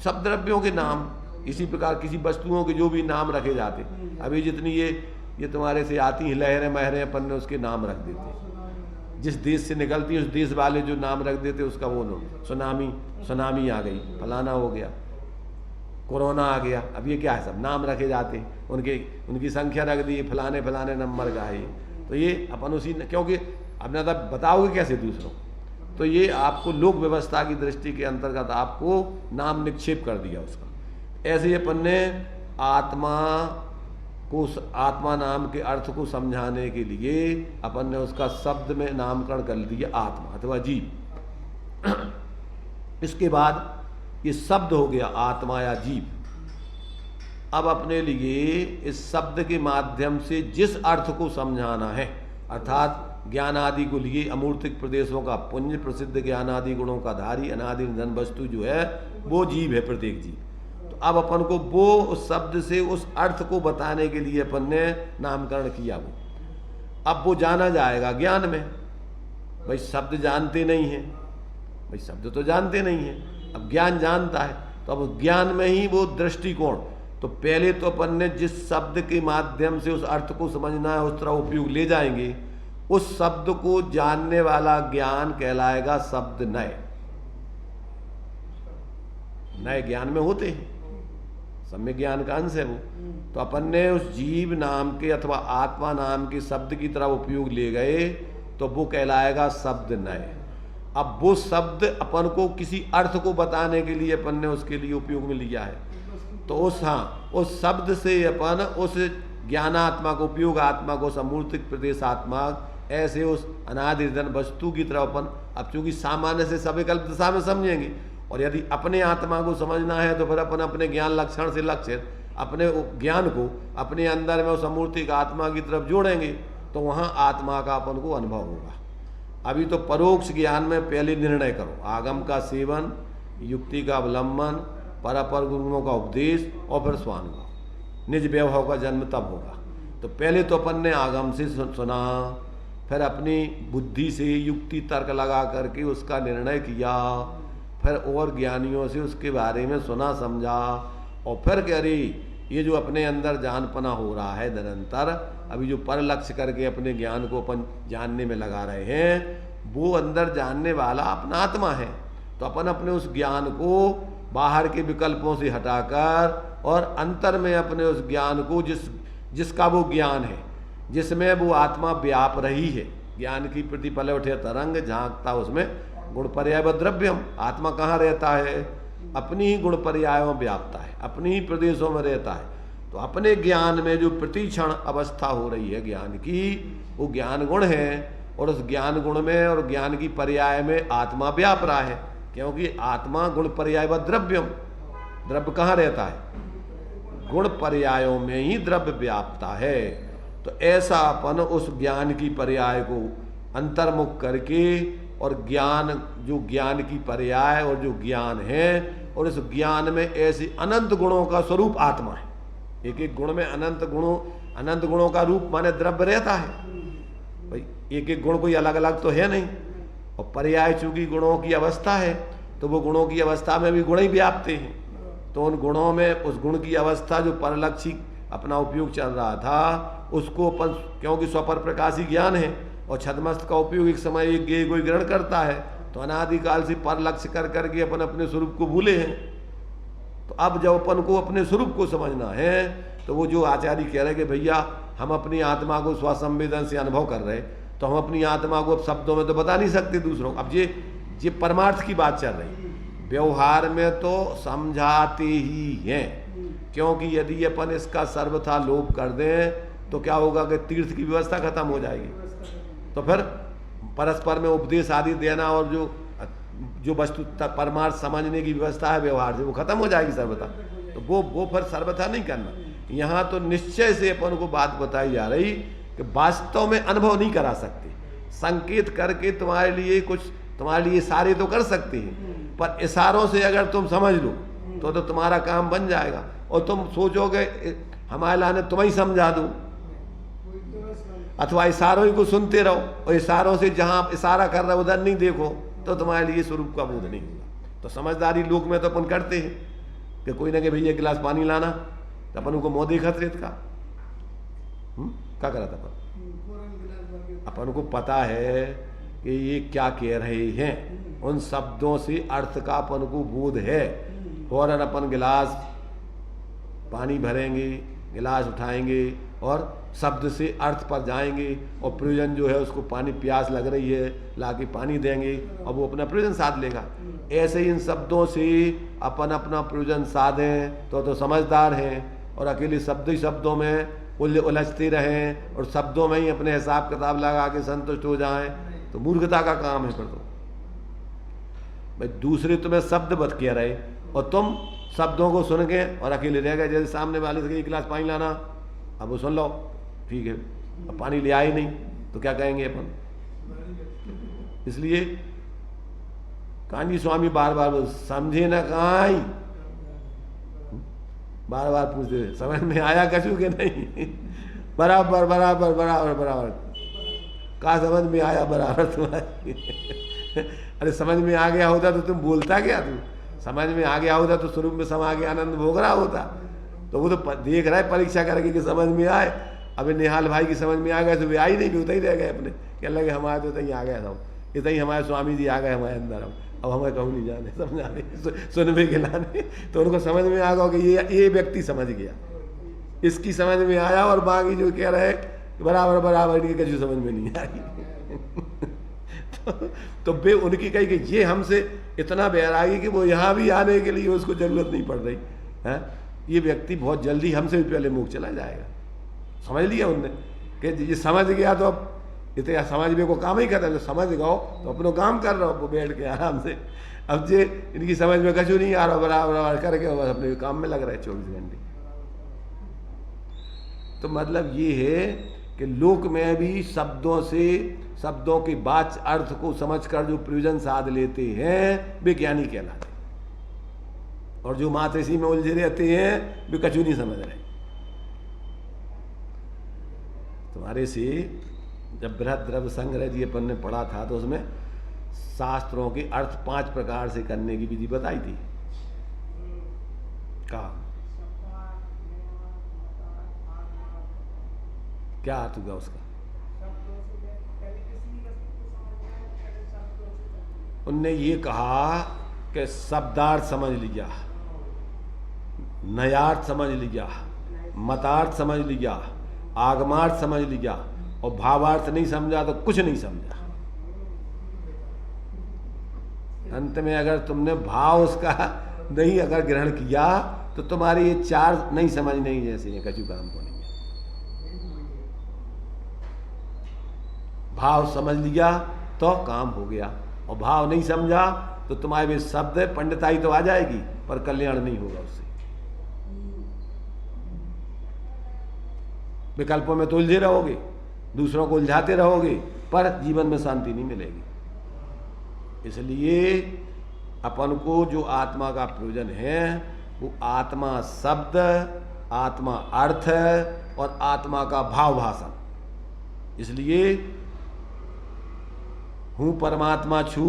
सब द्रव्यों के नाम, इसी प्रकार किसी वस्तुओं के जो भी नाम रखे जाते, अभी जितनी ये तुम्हारे से आती हैं लहरें महरें, अपन ने उसके नाम रख देते, जिस देश से निकलती है उस देश वाले जो नाम रख देते उसका वो सुनामी आ गई, फलाना हो गया, कोरोना आ गया। अब ये क्या है, सब नाम रखे जाते हैं, उनकी संख्या रख दी, फलाने फलाने नंबर का है। तो ये अपन उसी, क्योंकि अब ना तब बताओगे कैसे दूसरों, तो ये आपको लोक व्यवस्था की दृष्टि के अंतर्गत आपको नाम निक्षेप कर दिया उसका। ऐसे ही अपन ने आत्मा नाम के अर्थ को समझाने के लिए अपन ने उसका शब्द में नामकरण कर दिया आत्मा अथवा जीव। इसके बाद ये शब्द हो गया आत्मा या जीव। अब अपने लिए इस शब्द के माध्यम से जिस अर्थ को समझाना है, अर्थात ज्ञान आदि को लिए अमूर्तिक प्रदेशों का पुंज, प्रसिद्ध ज्ञान आदि गुणों का धारी, अनादि निधन वस्तु जो है वो जीव है, प्रत्येक जीव। तो अब अपन को वो उस शब्द से उस अर्थ को बताने के लिए अपन ने नामकरण किया। वो अब वो जाना जाएगा ज्ञान में। भाई शब्द जानते नहीं हैं, भाई शब्द तो जानते नहीं हैं, अब ज्ञान जानता है, तो अब ज्ञान में ही वो दृष्टिकोण। तो पहले तो अपन ने जिस शब्द के माध्यम से उस अर्थ को समझना है उस तरह उपयोग ले जाएंगे, उस शब्द को जानने वाला ज्ञान कहलाएगा शब्द नए। नए ज्ञान में होते हैं, सम्यक ज्ञान का अंश है वो। तो अपन ने उस जीव नाम के अथवा आत्मा नाम के शब्द की तरह उपयोग ले गए तो वो कहलाएगा शब्द नए। अब वो शब्द अपन को किसी अर्थ को बताने के लिए अपन ने उसके लिए उपयोग में लिया है, तो उस शब्द से अपन उस ज्ञानात्मा को, उपयोग आत्मा को, समूर्तिक प्रदेश आत्मा, ऐसे उस अनादि निधन वस्तु की तरह अपन, अब चूंकि सामान्य से सविकल्प दशा में समझेंगे, और यदि अपने आत्मा को समझना है तो फिर अपन अपने ज्ञान लक्षण से लक्षित अपने ज्ञान को अपने अंदर में उस अमूर्तिक आत्मा की तरफ जोड़ेंगे, तो वहाँ आत्मा का अपन को अनुभव होगा। अभी तो परोक्ष ज्ञान में पहले निर्णय करो, आगम का सेवन, युक्ति का अवलंबन, पर गुरुओं का उपदेश और फिर स्वानुभव, निज वैभव का जन्म तब होगा। तो पहले तो अपन ने आगम से सुना, फिर अपनी बुद्धि से युक्ति तर्क लगा करके उसका निर्णय किया, फिर और ज्ञानियों से उसके बारे में सुना समझा, और फिर कह रही ये जो अपने अंदर जानपना हो रहा है निरंतर, अभी जो पर लक्ष्य करके अपने ज्ञान को अपन जानने में लगा रहे हैं, वो अंदर जानने वाला अपना आत्मा है। तो अपन अपने उस ज्ञान को बाहर के विकल्पों से हटाकर और अंतर में अपने उस ज्ञान को जिसका वो ज्ञान है, जिसमें वो आत्मा व्याप रही है, ज्ञान की प्रतिपल उठे तरंग झांकता उसमें गुण पर्याय व द्रव्यम। आत्मा कहाँ रहता है? अपनी ही गुण पर्यायों में व्यापता है, अपनी ही प्रदेशों में रहता है। तो अपने ज्ञान में जो प्रतिक्षण अवस्था हो रही है ज्ञान की, वो ज्ञान गुण है, और उस ज्ञान गुण में और ज्ञान की पर्याय में आत्मा व्याप रहा है, क्योंकि आत्मा गुण पर्याय व द्रव्यम। द्रव्य कहाँ रहता है? गुण पर्यायों में ही द्रव्य व्यापता है। तो ऐसा अपन उस ज्ञान की पर्याय को अंतर्मुख करके, और ज्ञान जो ज्ञान की पर्याय और जो ज्ञान है, और इस ज्ञान में ऐसे अनंत गुणों का स्वरूप आत्मा है। एक एक गुण में अनंत गुणों का रूप माने द्रव्य रहता है भाई, एक एक गुण कोई अलग अलग तो है नहीं। और पर्याय चूंकि गुणों की अवस्था है, तो वो गुणों की अवस्था में भी गुण ही व्यापते हैं। तो उन गुणों में उस गुण की अवस्था जो परलक्षी अपना उपयोग चल रहा था, उसको अपन, क्योंकि स्वपर प्रकाशी ज्ञान है और छदमस्त का उपयोग एक समय एक कोई ग्रहण करता है, तो अनादिकाल से पर लक्ष्य कर करके अपन अपने स्वरूप को भूले हैं। तो अब जब अपन को अपने स्वरूप को समझना है, तो वो जो आचार्य कह रहे हैं कि भैया हम अपनी आत्मा को स्वसंवेदन से अनुभव कर रहे, तो हम अपनी आत्मा को अब शब्दों में तो बता नहीं सकते दूसरों। अब ये परमार्थ की बात चल रही, व्यवहार में तो समझाते ही हैं, क्योंकि यदि अपन इसका सर्वथा लोप कर दें तो क्या होगा कि तीर्थ की व्यवस्था खत्म हो जाएगी। तो फिर परस्पर में उपदेश आदि देना और जो वस्तु परमार्थ समझने की व्यवस्था है व्यवहार से, वो खत्म हो जाएगी सर्वथा। तो वो फिर सर्वथा नहीं करना। यहाँ तो निश्चय से अपन को बात बताई जा रही कि वास्तव में अनुभव नहीं करा सकते, संकेत करके तुम्हारे लिए सारे तो कर सकते हैं, पर इशारों से अगर तुम समझ लो तो तुम्हारा काम बन जाएगा। और तुम सोचोगे हमारे लाने तुम्हें ही समझा दूं, अथवा इशारों ही को सुनते रहो और इशारों से जहां इशारा कर रहे उधर नहीं देखो, तो तुम्हारे लिए स्वरूप का बोध नहीं होगा। तो समझदारी लोक में तो अपन करते हैं कि कोई ना कि भैया एक गिलास पानी लाना, तो अपन को मोह देखत रेत का क्या करा था अपन को पता है कि ये क्या कह रहे हैं, उन शब्दों से अर्थ का अपन को बोध है। फौरन अपन गिलास पानी भरेंगे, गिलास उठाएंगे और शब्द से अर्थ पर जाएंगे, और प्रयोजन जो है उसको पानी प्यास लग रही है लाके पानी देंगे और वो अपना प्रयोजन साध लेगा। ऐसे ही इन शब्दों से अपन अपना प्रयोजन साधें तो समझदार हैं, और अकेले शब्दों में उलझते रहें और शब्दों में ही अपने हिसाब किताब लगा के संतुष्ट हो जाएं, तो मूर्खता का काम है। फिर तो भाई दूसरे तुम्हें शब्द बत कह रहे और तुम शब्दों को सुन के और अकेले रह गए। जैसे सामने वाले से एक गिलास पानी लाना, अब वो सुन लो ठीक है, अब पानी ले आए नहीं तो क्या कहेंगे अपन। इसलिए कान्जी स्वामी बार बार समझे ना कहाँ, बार बार पूछते समझ में आया कछु के नहीं, बराबर बराबर बराबर बराबर कहा समझ में आया बराबर तुम्हारी। अरे समझ में आ गया होता तो तुम बोलता क्या, तू समझ में आ गया होता तो स्वरूप में समा के आनंद भोग रहा होता। तो वो तो देख रहा है परीक्षा करके कि समझ में आए। अभी निहाल भाई की समझ में आ गया तो वे आई नहीं, भी उतना ही रह गए अपने, क्या लगे हमारे तो तहीं आ गया था, इतना ही हमारे स्वामी जी आ गए हमारे अंदर, अब हमें कहूँ नहीं जाने समझाने सुनने के लाने। तो उनको समझ में आ गया कि ये व्यक्ति समझ गया, इसकी समझ में आया, और बाकी जो कह रहे बराबर बराबर की कभी समझ में नहीं आई। तो वे उनकी कही कि ये हमसे इतना बैरागी कि वो यहाँ भी आने के लिए उसको जरूरत नहीं पड़ रही है, ये व्यक्ति बहुत जल्दी हमसे भी पहले मुख चला जाएगा। समझ लिया उनने कि ये समझ गया तो अब इतना समझ में को काम ही कर रहे, समझ गओ तो अपना काम कर रहा हो वो बैठ के आराम से। अब जे इनकी समझ में कछु नहीं आ रहा, बराबर करके बस अपने काम में लग रहा है 24 घंटे। तो मतलब ये है कि लोक में भी शब्दों के वाच्य अर्थ को समझकर जो प्रयोजन साध लेते हैं वे ज्ञानी कहलाते, और जो मात्र इसी में उलझे रहते हैं वे कछु नहीं समझ रहे। तुम्हारे से जब बृहद द्रव्य संग्रह जी अपन ने पढ़ा था तो उसमें शास्त्रों के अर्थ 5 प्रकार से करने की विधि बताई थी। कहा क्या अर्थ होगा उसका? उनने ये कहा कि शब्दार्थ समझ लिया, नयार्थ समझ लिया, मतार्थ समझ लिया, आगमार्थ समझ लिया और भावार्थ नहीं समझा तो कुछ नहीं समझा। अंत में अगर तुमने भाव उसका नहीं अगर ग्रहण किया तो तुम्हारी ये 4 नहीं समझ नहीं जैसे हैं, कछु काम को नहीं। भाव समझ लिया तो काम हो गया, और भाव नहीं समझा तो तुम्हारे भी शब्द पंडिताई तो आ जाएगी पर कल्याण नहीं होगा उससे। विकल्पों में तो उलझे रहोगे, दूसरों को उलझाते रहोगे, पर जीवन में शांति नहीं मिलेगी। इसलिए अपन को जो आत्मा का प्रयोजन है वो आत्मा शब्द, आत्मा अर्थ और आत्मा का भाव भाषण। इसलिए हूँ परमात्मा छू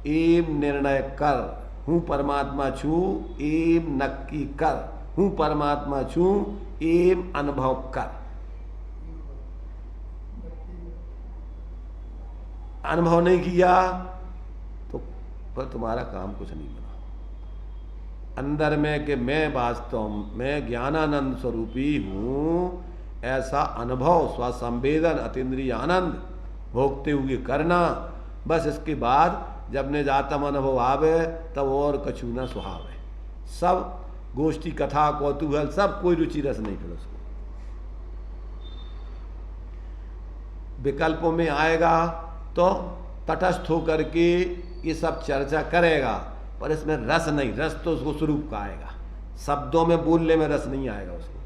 एम निर्णय कर, हूँ परमात्मा छू एम नक्की कर, हूँ परमात्मा छू एम अनुभव कर। अनुभव नहीं किया तो पर तुम्हारा काम कुछ नहीं बना। अंदर में कि मैं वास्तव में ज्ञानानंद स्वरूपी हूँ, ऐसा अनुभव स्वसंवेदन अतीन्द्रिय आनंद भोगते हुए करना। बस इसके बाद जब ने जातम अनुभव आवे तब और कछु न सुहावे। सब गोष्ठी कथा कौतूहल सब कोई रुचि रस नहीं फिर उसको। विकल्पों में आएगा तो तटस्थ होकर के ये सब चर्चा करेगा, पर इसमें रस नहीं। रस तो उसको स्वरूप का आएगा, शब्दों में बोलने में रस नहीं आएगा उसको।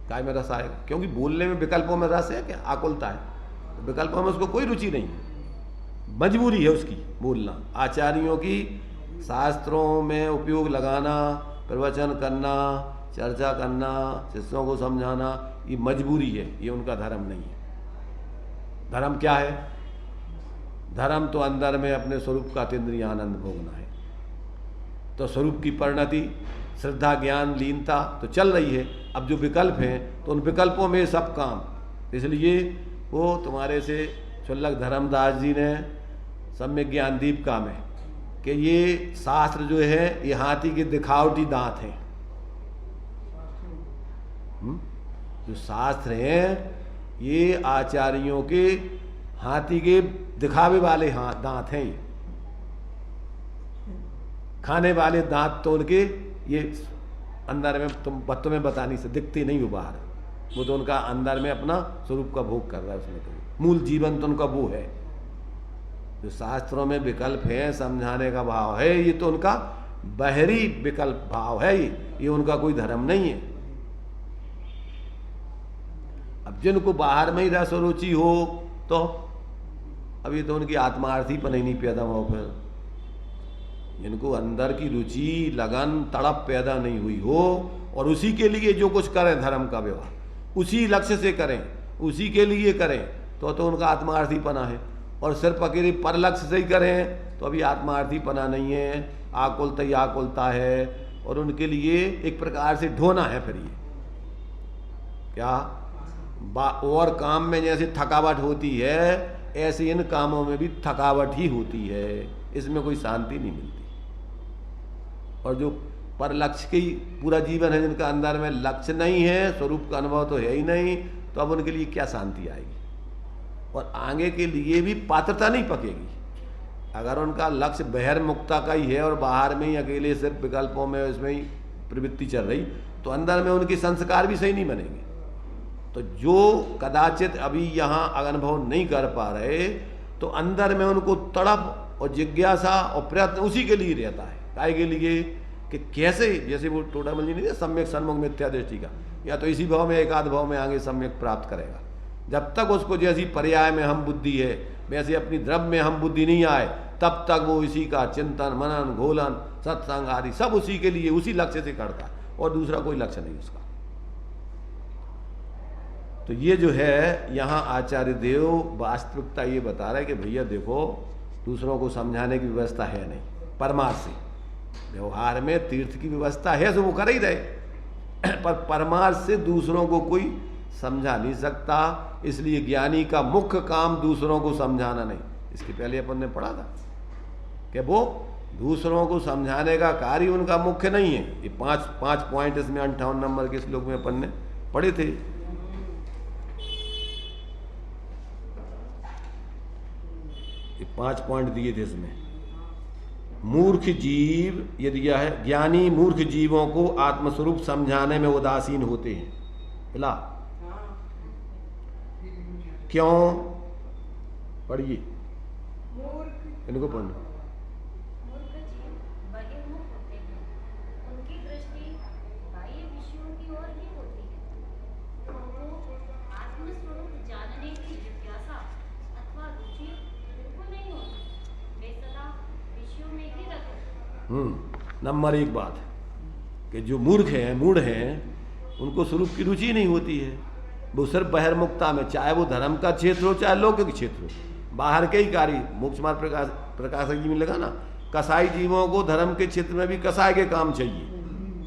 काय में रस आएगा? क्योंकि बोलने में विकल्पों में रस है क्या? आकुलता है। विकल्पों में उसको कोई रुचि नहीं है, मजबूरी है उसकी बोलना। आचार्यों की शास्त्रों में उपयोग लगाना, प्रवचन करना, चर्चा करना, शिष्यों को समझाना, ये मजबूरी है, ये उनका धर्म नहीं है। धर्म क्या है? धर्म तो अंदर में अपने स्वरूप का अतीन्द्रिय आनंद भोगना है। तो स्वरूप की परिणति, श्रद्धा, ज्ञान, लीनता तो चल रही है। अब जो विकल्प हैं तो उन विकल्पों में सब काम। इसलिए वो तुम्हारे से शुल्लक धर्मदास जी ने सम्यक ज्ञान दीपिका में कि ये शास्त्र जो है ये हाथी के दिखावटी दांत हैं। जो शास्त्र हैं ये आचार्यों के हाथी के दिखावे वाले दांत हैं। खाने वाले दांत तो उनके ये अंदर में तुम्हें बताने से दिखते नहीं हो बाहर, वो तो उनका अंदर में अपना स्वरूप का भोग कर रहा है उसमें। तो मूल जीवन तो उनका वो है। जो शास्त्रों में विकल्प है, समझाने का भाव है, ये तो उनका बाहरी विकल्प भाव है, ये उनका कोई धर्म नहीं है। अब जिनको बाहर में ही रस रुचि हो तो अभी तो उनकी आत्मार्थी पर नहीं पैदा हो। फिर जिनको अंदर की रुचि, लगन, तड़प पैदा नहीं हुई हो और उसी के लिए जो कुछ करें धर्म का व्यवहार, उसी लक्ष्य से करें, उसी के लिए करें, तो उनका आत्मार्थी पना है। और सिर्फ अकेले पर लक्ष्य से ही करें तो अभी आत्मार्थी पना नहीं है, आकुलता ही आकुलता है। और उनके लिए एक प्रकार से ढोना है। फिर ये क्या और काम में जैसे थकावट होती है ऐसे इन कामों में भी थकावट ही होती है, इसमें कोई शांति नहीं मिलती। और जो पर लक्ष्य के ही पूरा जीवन है, जिनका अंदर में लक्ष्य नहीं है, स्वरूप का अनुभव तो है ही नहीं, तो अब उनके लिए क्या शांति आएगी और आगे के लिए भी पात्रता नहीं पकेगी। अगर उनका लक्ष्य बहिर्मुक्ता का ही है और बाहर में ही अकेले सिर्फ विकल्पों में इसमें ही प्रवृत्ति चल रही, तो अंदर में उनके संस्कार भी सही नहीं बनेंगे। तो जो कदाचित अभी यहाँ अनुभव नहीं कर पा रहे, तो अंदर में उनको तड़प और जिज्ञासा और प्रयत्न उसी के लिए रहता है। काय के लिए कि कैसे, जैसे वो टोडामल जी नहीं सम्यक सन्मुख मिथ्या दृष्टि का, या तो इसी भाव में एक आध भाव में आगे सम्यक प्राप्त करेगा। जब तक उसको जैसी पर्याय में हम बुद्धि है वैसे अपनी द्रव्य में हम बुद्धि नहीं आए, तब तक वो इसी का चिंतन, मनन, घोलन, सत्संग आदि सब उसी के लिए, उसी लक्ष्य से करता है और दूसरा कोई लक्ष्य नहीं उसका। तो ये जो है यहाँ आचार्य देव वास्तविकता ये बता रहे हैं कि भैया देखो, दूसरों को समझाने की व्यवस्था है नहीं। परमार्थ से व्यवहार में तीर्थ की व्यवस्था है तो वो कर ही रहे, पर परमार्थ से दूसरों को कोई समझा नहीं सकता। इसलिए ज्ञानी का मुख्य काम दूसरों को समझाना नहीं। इसके पहले अपन ने पढ़ा था कि वो दूसरों को समझाने का कार्य उनका मुख्य नहीं है। ये पांच पॉइंट इसमें 58 नंबर के श्लोक में अपन ने पढ़े थे। ये 5 पॉइंट दिए थे इसमें। मूर्ख जीव ये दिया है, ज्ञानी मूर्ख जीवों को आत्मस्वरूप समझाने में उदासीन होते हैं। बोला क्यों? पढ़िए, इनको पढ़ना। मूर्ख जीव बहिर्मुख होते हैं, उनकी दृष्टि बाह्य विषयों की ओर ही होती है। उनको आत्मस्वरूप जानने की जिज्ञासा अथवा रुचि बिल्कुल नहीं होती। वे सदा विषयों में ही रहते। नंबर 1 बात कि जो मूर्ख हैं, मूढ़ हैं, उनको स्वरूप की रुचि नहीं होती है। वो सिर्फ बहिर्मुखता में, चाहे वो धर्म का क्षेत्र हो चाहे लौकिक क्षेत्र हो, बाहर के ही कार्य। मोक्ष मार्ग प्रकाशक जी में लगा ना, कसाई जीवों को धर्म के क्षेत्र में भी कसाई के काम चाहिए,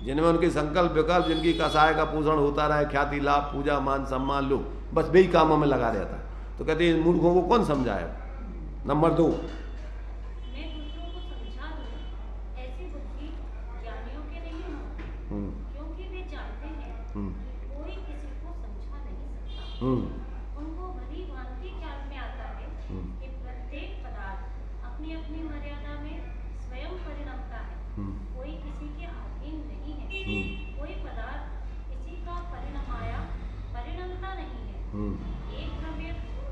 जिनमें उनके संकल्प विकल्प, जिनकी कसाय का पोषण होता रहे, ख्याति लाभ पूजा मान सम्मान लो, बस वही कामों में लगा रहता है। तो कहते हैं मूर्खों को कौन समझाए। नंबर 2, मैं दूसरों को समझा दूं, ऐसी बुद्धि ज्ञानियों के नहीं होती, क्योंकि वे जानते हैं कि कोई किसी को समझा नहीं सकता। उनको भली भांति ज्ञान में आता है कि प्रत्येक पदार्थ अपनी अपनी मर्यादा में स्वयं परिणमता है। कोई किसी के अधीन नहीं है। कोई पदार्थ किसी का परिणमता नहीं है। एक द्रव्य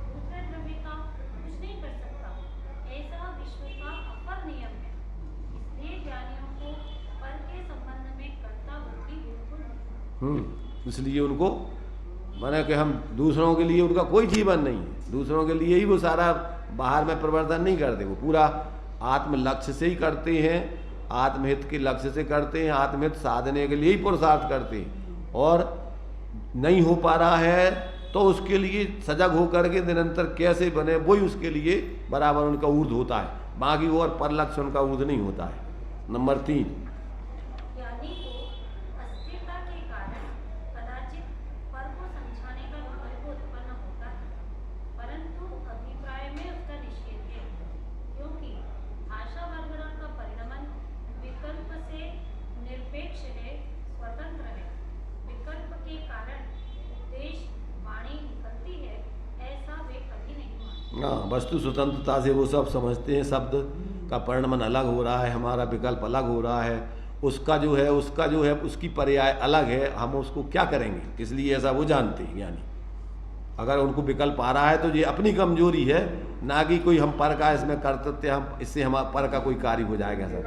दूसरे द्रव्य का कुछ नहीं कर सकता। ऐसा विश्व का अपर नियम है। इसलिए ज्ञानियों को पर के संबंध में कर्ता बुद्धि बिल्कुल नहीं। इसलिए उनको माने कि हम दूसरों के लिए, उनका कोई जीवन नहीं है, दूसरों के लिए ही वो सारा बाहर में प्रवर्तन नहीं करते। वो पूरा आत्म लक्ष्य से ही करते हैं, आत्महित के लक्ष्य से करते हैं, आत्महित साधने के लिए ही पुरुषार्थ करते हैं। और नहीं हो पा रहा है तो उसके लिए सजग होकर के निरंतर कैसे बने, वही उसके लिए बराबर उनका ऊर्ध्व होता है। बाकी वो और पर लक्ष्य उनका ऊर्ध्व नहीं होता है। नंबर 3, ज्ञानी को अस्थिरता के कारण कदाचित पर को समझाने का विकल्प उत्पन्न होता है, परंतु अभिप्राय में उसका निषेध है, क्योंकि भाषा वर्गणा का परिणमन विकल्प से निरपेक्ष है, स्वतंत्र है। विकल्प के कारण उद्देश्य वाणी निकलती है, ऐसा वे कभी नहीं मानते। हाँ, वस्तु स्वतंत्रता से वो सब समझते हैं, शब्द का परिणमन अलग हो रहा है, हमारा विकल्प अलग हो रहा है, उसका जो है उसकी पर्याय अलग है, हम उसको क्या करेंगे, इसलिए ऐसा वो जानते हैं ज्ञानी। अगर उनको विकल्प आ रहा है तो ये अपनी कमजोरी है, ना कि कोई हम पर का इसमें कर्तव्य, हम इससे हमारा पर का कोई कार्य हो जाएगा सर।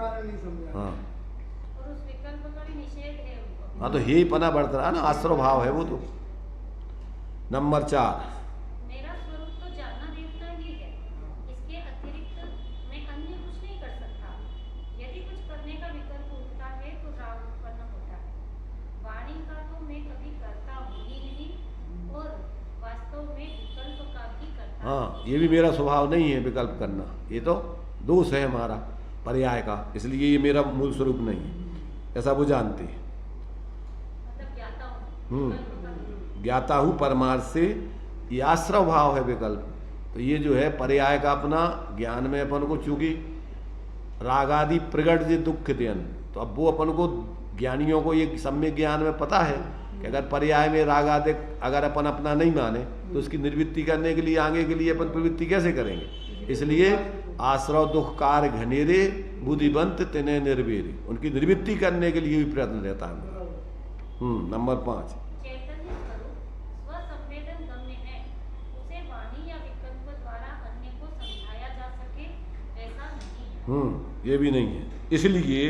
हाँ और उस विकल्प का भी निषेध है उनको। हाँ, तो हे पना बढ़ता रहा ना, आश्रव भाव है वो तो। नंबर 4, मेरा स्वरूप तो जानना देखना ही है, इसके अतिरिक्त मैं अन्य कुछ नहीं कर सकता। यदि कुछ करने का विकल्प उठता है तो राग उत्पन्न होता है। वाणी का तो मैं कभी करता हूँ ही नहीं, और वास्तव में विकल्प का भी करता। हाँ, ये भी मेरा स्वभाव नहीं है विकल्प करना, ये तो दोष है हमारा पर्याय का, इसलिए ये मेरा मूल स्वरूप नहीं है, ऐसा वो जानते हैं। मतलब ज्ञाता हूँ, ज्ञाता हूँ परमार्थ से, ये आश्रव भाव है विकल्प। तो ये जो है पर्याय का अपना ज्ञान में अपन को, चूंकि रागादि प्रगट जे दुख देन, तो अब वो अपन को ज्ञानियों को ये सम्यक ज्ञान में पता है कि अगर पर्याय में रागादि अगर अपन अपना नहीं माने तो उसकी निर्वृत्ति करने के लिए आगे के लिए अपन प्रवृत्ति कैसे करेंगे। इसलिए आश्रव दुख कार्य घनेरे बुद्धिवंत तिने निर्वेरे, उनकी निर्वृत्ति करने के लिए भी प्रयत्न रहता है। नंबर 5, चैतन्य स्वरूप स्वसंवेदन गम्य है, उसे वाणी या विकल्प द्वारा अन्य को समझाया जा सके वैसा नहीं है। ये भी नहीं है। इसलिए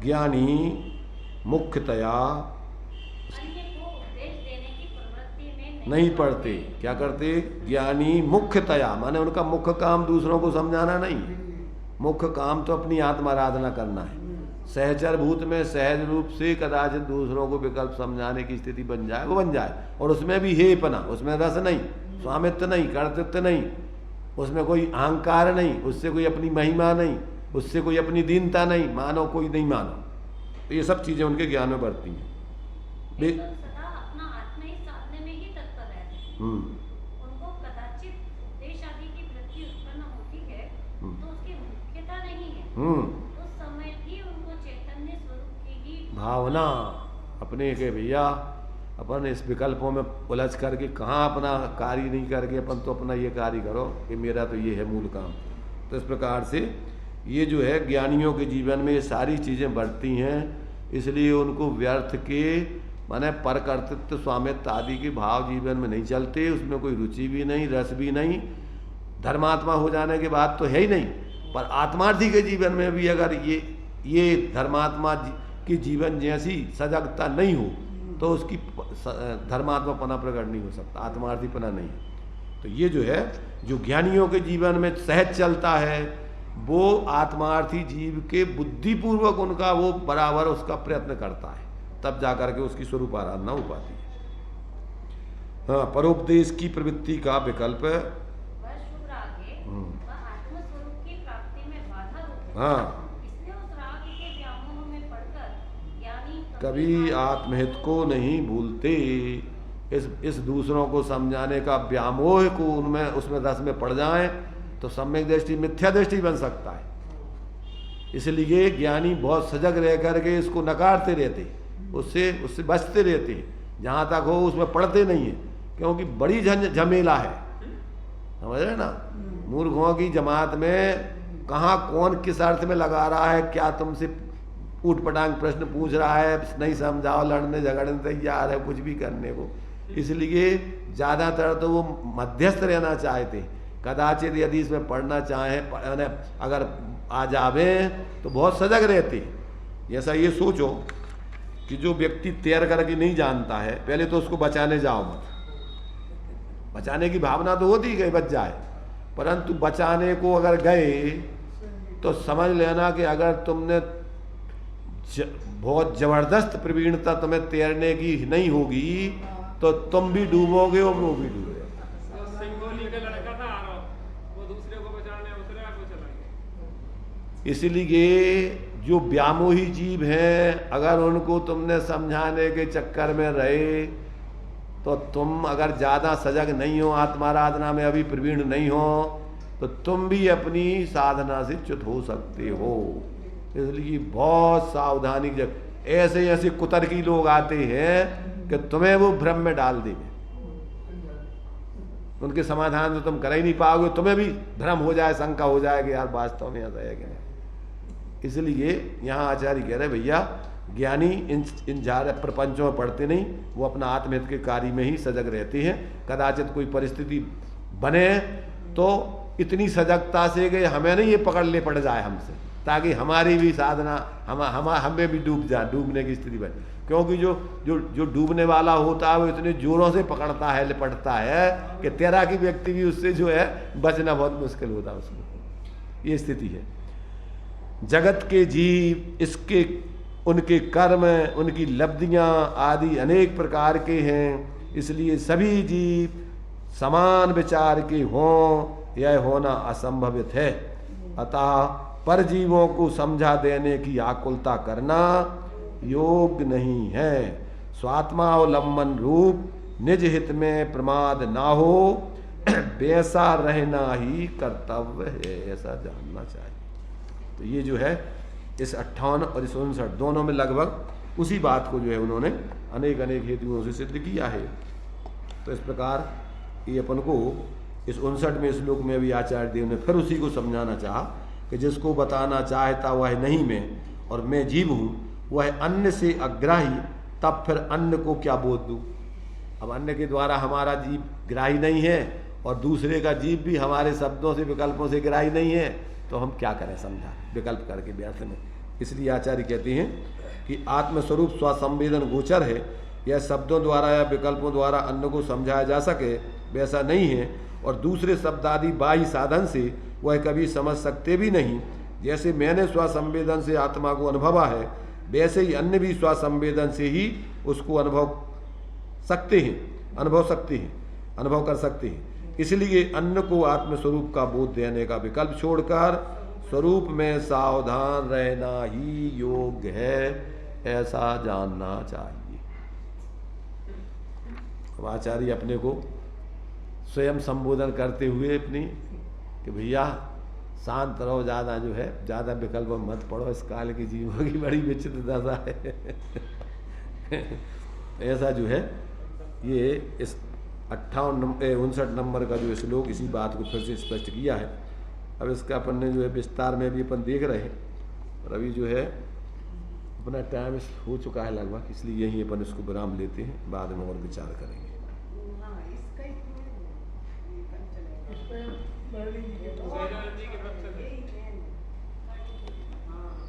ज्ञानी मुख्यतया अन्य को उपदेश देने की प्रवृत्ति में नहीं पढ़ते। क्या करते? ज्ञानी मुख्यतया माने उनका मुख्य काम दूसरों को समझाना नहीं, मुख्य काम तो अपनी आत्माराधना करना है, सहचर भूत में सहज रूप से कदाचित दूसरों को विकल्प समझाने की स्थिति बन जाए, वो बन जाए, और उसमें भी हेपना, उसमें रस नहीं, स्वामित्व नहीं, कर्तृत्व नहीं, उसमें कोई अहंकार नहीं, उससे कोई अपनी महिमा नहीं, उससे कोई अपनी दीनता नहीं, मानो कोई नहीं मानो। तो ये सब चीज़ें उनके ज्ञान में बढ़ती हैं। वे तो सदा अपना आत्मा ही साधने में ही तत्पर रहते हैं। उनको कदाचित उपदेश आदि की वृत्ति उत्पन्न होती है तो उसकी मुख्यता नहीं है। उस समय भी उनको चैतन्य स्वरूप की ही भावना अपने के भैया अपन इस विकल्पों में उलझ करके कहाँ अपना कार्य नहीं करके अपन तो अपना ये कार्य करो कि मेरा तो ये है मूल काम। तो इस प्रकार से ये जो है ज्ञानियों के जीवन में ये सारी चीज़ें बढ़ती हैं, इसलिए उनको व्यर्थ के माने पर कर्तृत्व स्वामित्व आदि के भाव जीवन में नहीं चलते, उसमें कोई रुचि भी नहीं, रस भी नहीं। धर्मात्मा हो जाने के बाद तो है ही नहीं, पर आत्मार्थी के जीवन में भी अगर ये धर्मात्मा की जीवन जैसी सजगता नहीं हो तो उसकी धर्मात्मापना प्रकट नहीं हो सकता, आत्मार्थीपना नहीं। तो ये जो है जो ज्ञानियों के जीवन में सहज चलता है वो आत्मार्थी जीव के बुद्धिपूर्वक उनका वो बराबर उसका प्रयत्न करता है, तब जाकर के उसकी स्वरूप आराधना हो पाती है। हाँ, परोपदेश की प्रवृत्ति का विकल्प हाँ कभी आत्महित को नहीं भूलते, इस दूसरों को समझाने का व्यामोह को उनमें उसमें रस में पड़ जाए तो सम्यक दृष्टि मिथ्या दृष्टि बन सकता है। इसलिए ज्ञानी बहुत सजग रह करके इसको नकारते रहते, उससे बचते रहते हैं, जहाँ तक हो उसमें पड़ते नहीं है, क्योंकि बड़ी झमेला है, समझ रहे ना। मूर्खों की जमात में कहाँ कौन किस अर्थ में लगा रहा है, क्या तुमसे ऊट पटांग प्रश्न पूछ रहा है, नहीं समझाओ, लड़ने झगड़ने तैयार है, कुछ भी करने को। इसलिए ज़्यादातर तो वो मध्यस्थ रहना चाहते, कदाचित यदि इसमें पढ़ना चाहें अगर आ जावे तो बहुत सजग रहते। जैसा ये सोचो कि जो व्यक्ति तैर करके नहीं जानता है, पहले तो उसको बचाने जाओ मत, बचाने की भावना तो होती है बच जाए, परंतु बचाने को अगर गए तो समझ लेना कि अगर तुमने बहुत जबरदस्त प्रवीणता तुम्हें तैरने की नहीं होगी तो तुम भी डूबोगे और वो भी डूबेगा। इसलिए जो व्यामोही जीव हैं, अगर उनको तुमने समझाने के चक्कर में रहे तो तुम अगर ज़्यादा सजग नहीं हो, आत्माराधना में अभी प्रवीण नहीं हो, तो तुम भी अपनी साधना से च्युत हो सकते हो। इसलिए बहुत सावधानी, जब ऐसे ऐसे कुतर्की लोग आते हैं कि तुम्हें वो भ्रम में डाल देंगे, उनके समाधान तो तुम कर ही नहीं पाओगे, तुम्हें भी भ्रम हो जाए, शंका हो जाए कि यार वास्तव में ऐसा है कि नहीं। इसलिए यहाँ आचार्य कह रहे भैया ज्ञानी इन झार प्रपंचों में पढ़ते नहीं, वो अपना आत्महित के कार्य में ही सजग रहते हैं। कदाचित कोई परिस्थिति बने तो इतनी सजगता से कि हमें नहीं ये पकड़ ले पड़ जाए हमसे, ताकि हमारी भी साधना हमें भी डूबने की स्थिति बने। क्योंकि जो डूबने वाला होता है वो इतने जोरों से पकड़ता है, लिपटता है कि तैराकी व्यक्ति भी उससे जो है बचना बहुत मुश्किल होता है उसको। ये स्थिति है। जगत के जीव इसके उनके कर्म, उनकी लब्धियां आदि अनेक प्रकार के हैं, इसलिए सभी जीव समान विचार के हों यह होना असंभवित है। अतः परजीवों को समझा देने की आकुलता करना योग्य नहीं है। स्वात्मावलंबन रूप निज हित में प्रमाद ना हो, वैसा रहना ही कर्तव्य है, ऐसा जानना चाहिए। तो ये जो है इस 58 और इस 59 दोनों में लगभग उसी बात को जो है उन्होंने अनेक हेतुओं से सिद्ध किया है। तो इस प्रकार ये अपन को इस 59वें श्लोक में भी आचार्य देव ने फिर उसी को समझाना चाहा कि जिसको बताना चाहता वह नहीं मैं और मैं जीव हूँ, वह अन्य से अग्राही, तब फिर अन्य को क्या बोध दूँ। अब अन्य के द्वारा हमारा जीव ग्राही नहीं है और दूसरे का जीव भी हमारे शब्दों से विकल्पों से ग्राही नहीं है, तो हम क्या करें समझा विकल्प करके व्यर्थ में। इसलिए आचार्य कहते हैं कि आत्मस्वरूप स्वसंवेदन गोचर है, यह शब्दों द्वारा या विकल्पों द्वारा अन्य को समझाया जा सके वैसा नहीं है, और दूसरे शब्द आदि बाह्य साधन से वह कभी समझ सकते भी नहीं। जैसे मैंने स्वसंवेदन से आत्मा को अनुभवा है, वैसे ही अन्य भी स्वसंवेदन से ही उसको अनुभव कर सकते हैं। इसलिए अन्य को आत्मस्वरूप का बोध देने का विकल्प छोड़कर स्वरूप में सावधान रहना ही योग्य है, ऐसा जानना चाहिए। अब आचार्य अपने को स्वयं संबोधन करते हुए अपनी कि भैया शांत रहो, ज़्यादा जो है ज़्यादा विकल्प मत पढ़ो, इस काल की जीवों की बड़ी विचित्र दशा है। ऐसा जो है ये इस 59 नंबर का जो श्लोक इसी बात को फिर से स्पष्ट किया है। अब इसका अपन ने जो है विस्तार में भी अपन देख रहे हैं, और अभी जो है अपना टाइम हो चुका है लगभग, इसलिए यहीं अपन इसको विराम लेते हैं, बाद में और विचार करेंगे।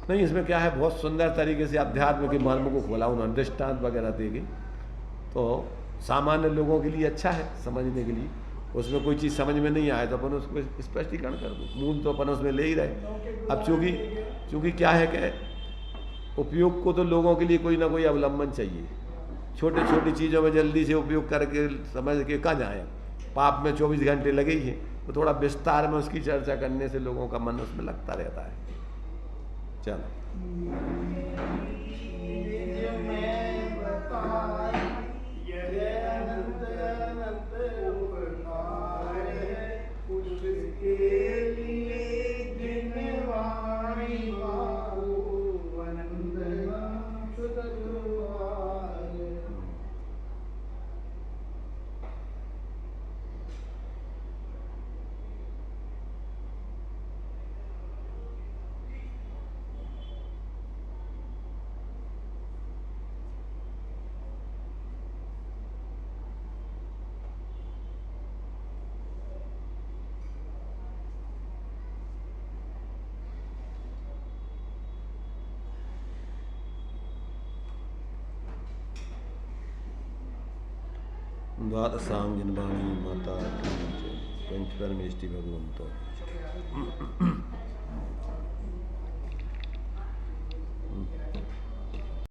नहीं, इसमें क्या है, बहुत सुंदर तरीके से अध्यात्म के मर्म को खोला उन्होंने, दृष्टांत वगैरह देके, तो सामान्य लोगों के लिए अच्छा है समझने के लिए। उसमें कोई चीज़ समझ में नहीं आए तो अपन उसको स्पष्टीकरण कर दो, मूल तो अपन उसमें ले ही रहे। अब चूँकि क्या है कि उपयोग को तो लोगों के लिए कोई ना कोई अवलंबन चाहिए, छोटी छोटी चीज़ों में जल्दी से उपयोग करके समझ के कहाँ जाए, पाप में 24 घंटे लगे ही हैं, तो थोड़ा विस्तार में उसकी चर्चा करने से लोगों का मन उसमें लगता रहता है। चलो द्वादशांग जिनवाणी माता पंच परमेष्टि भगवंतो।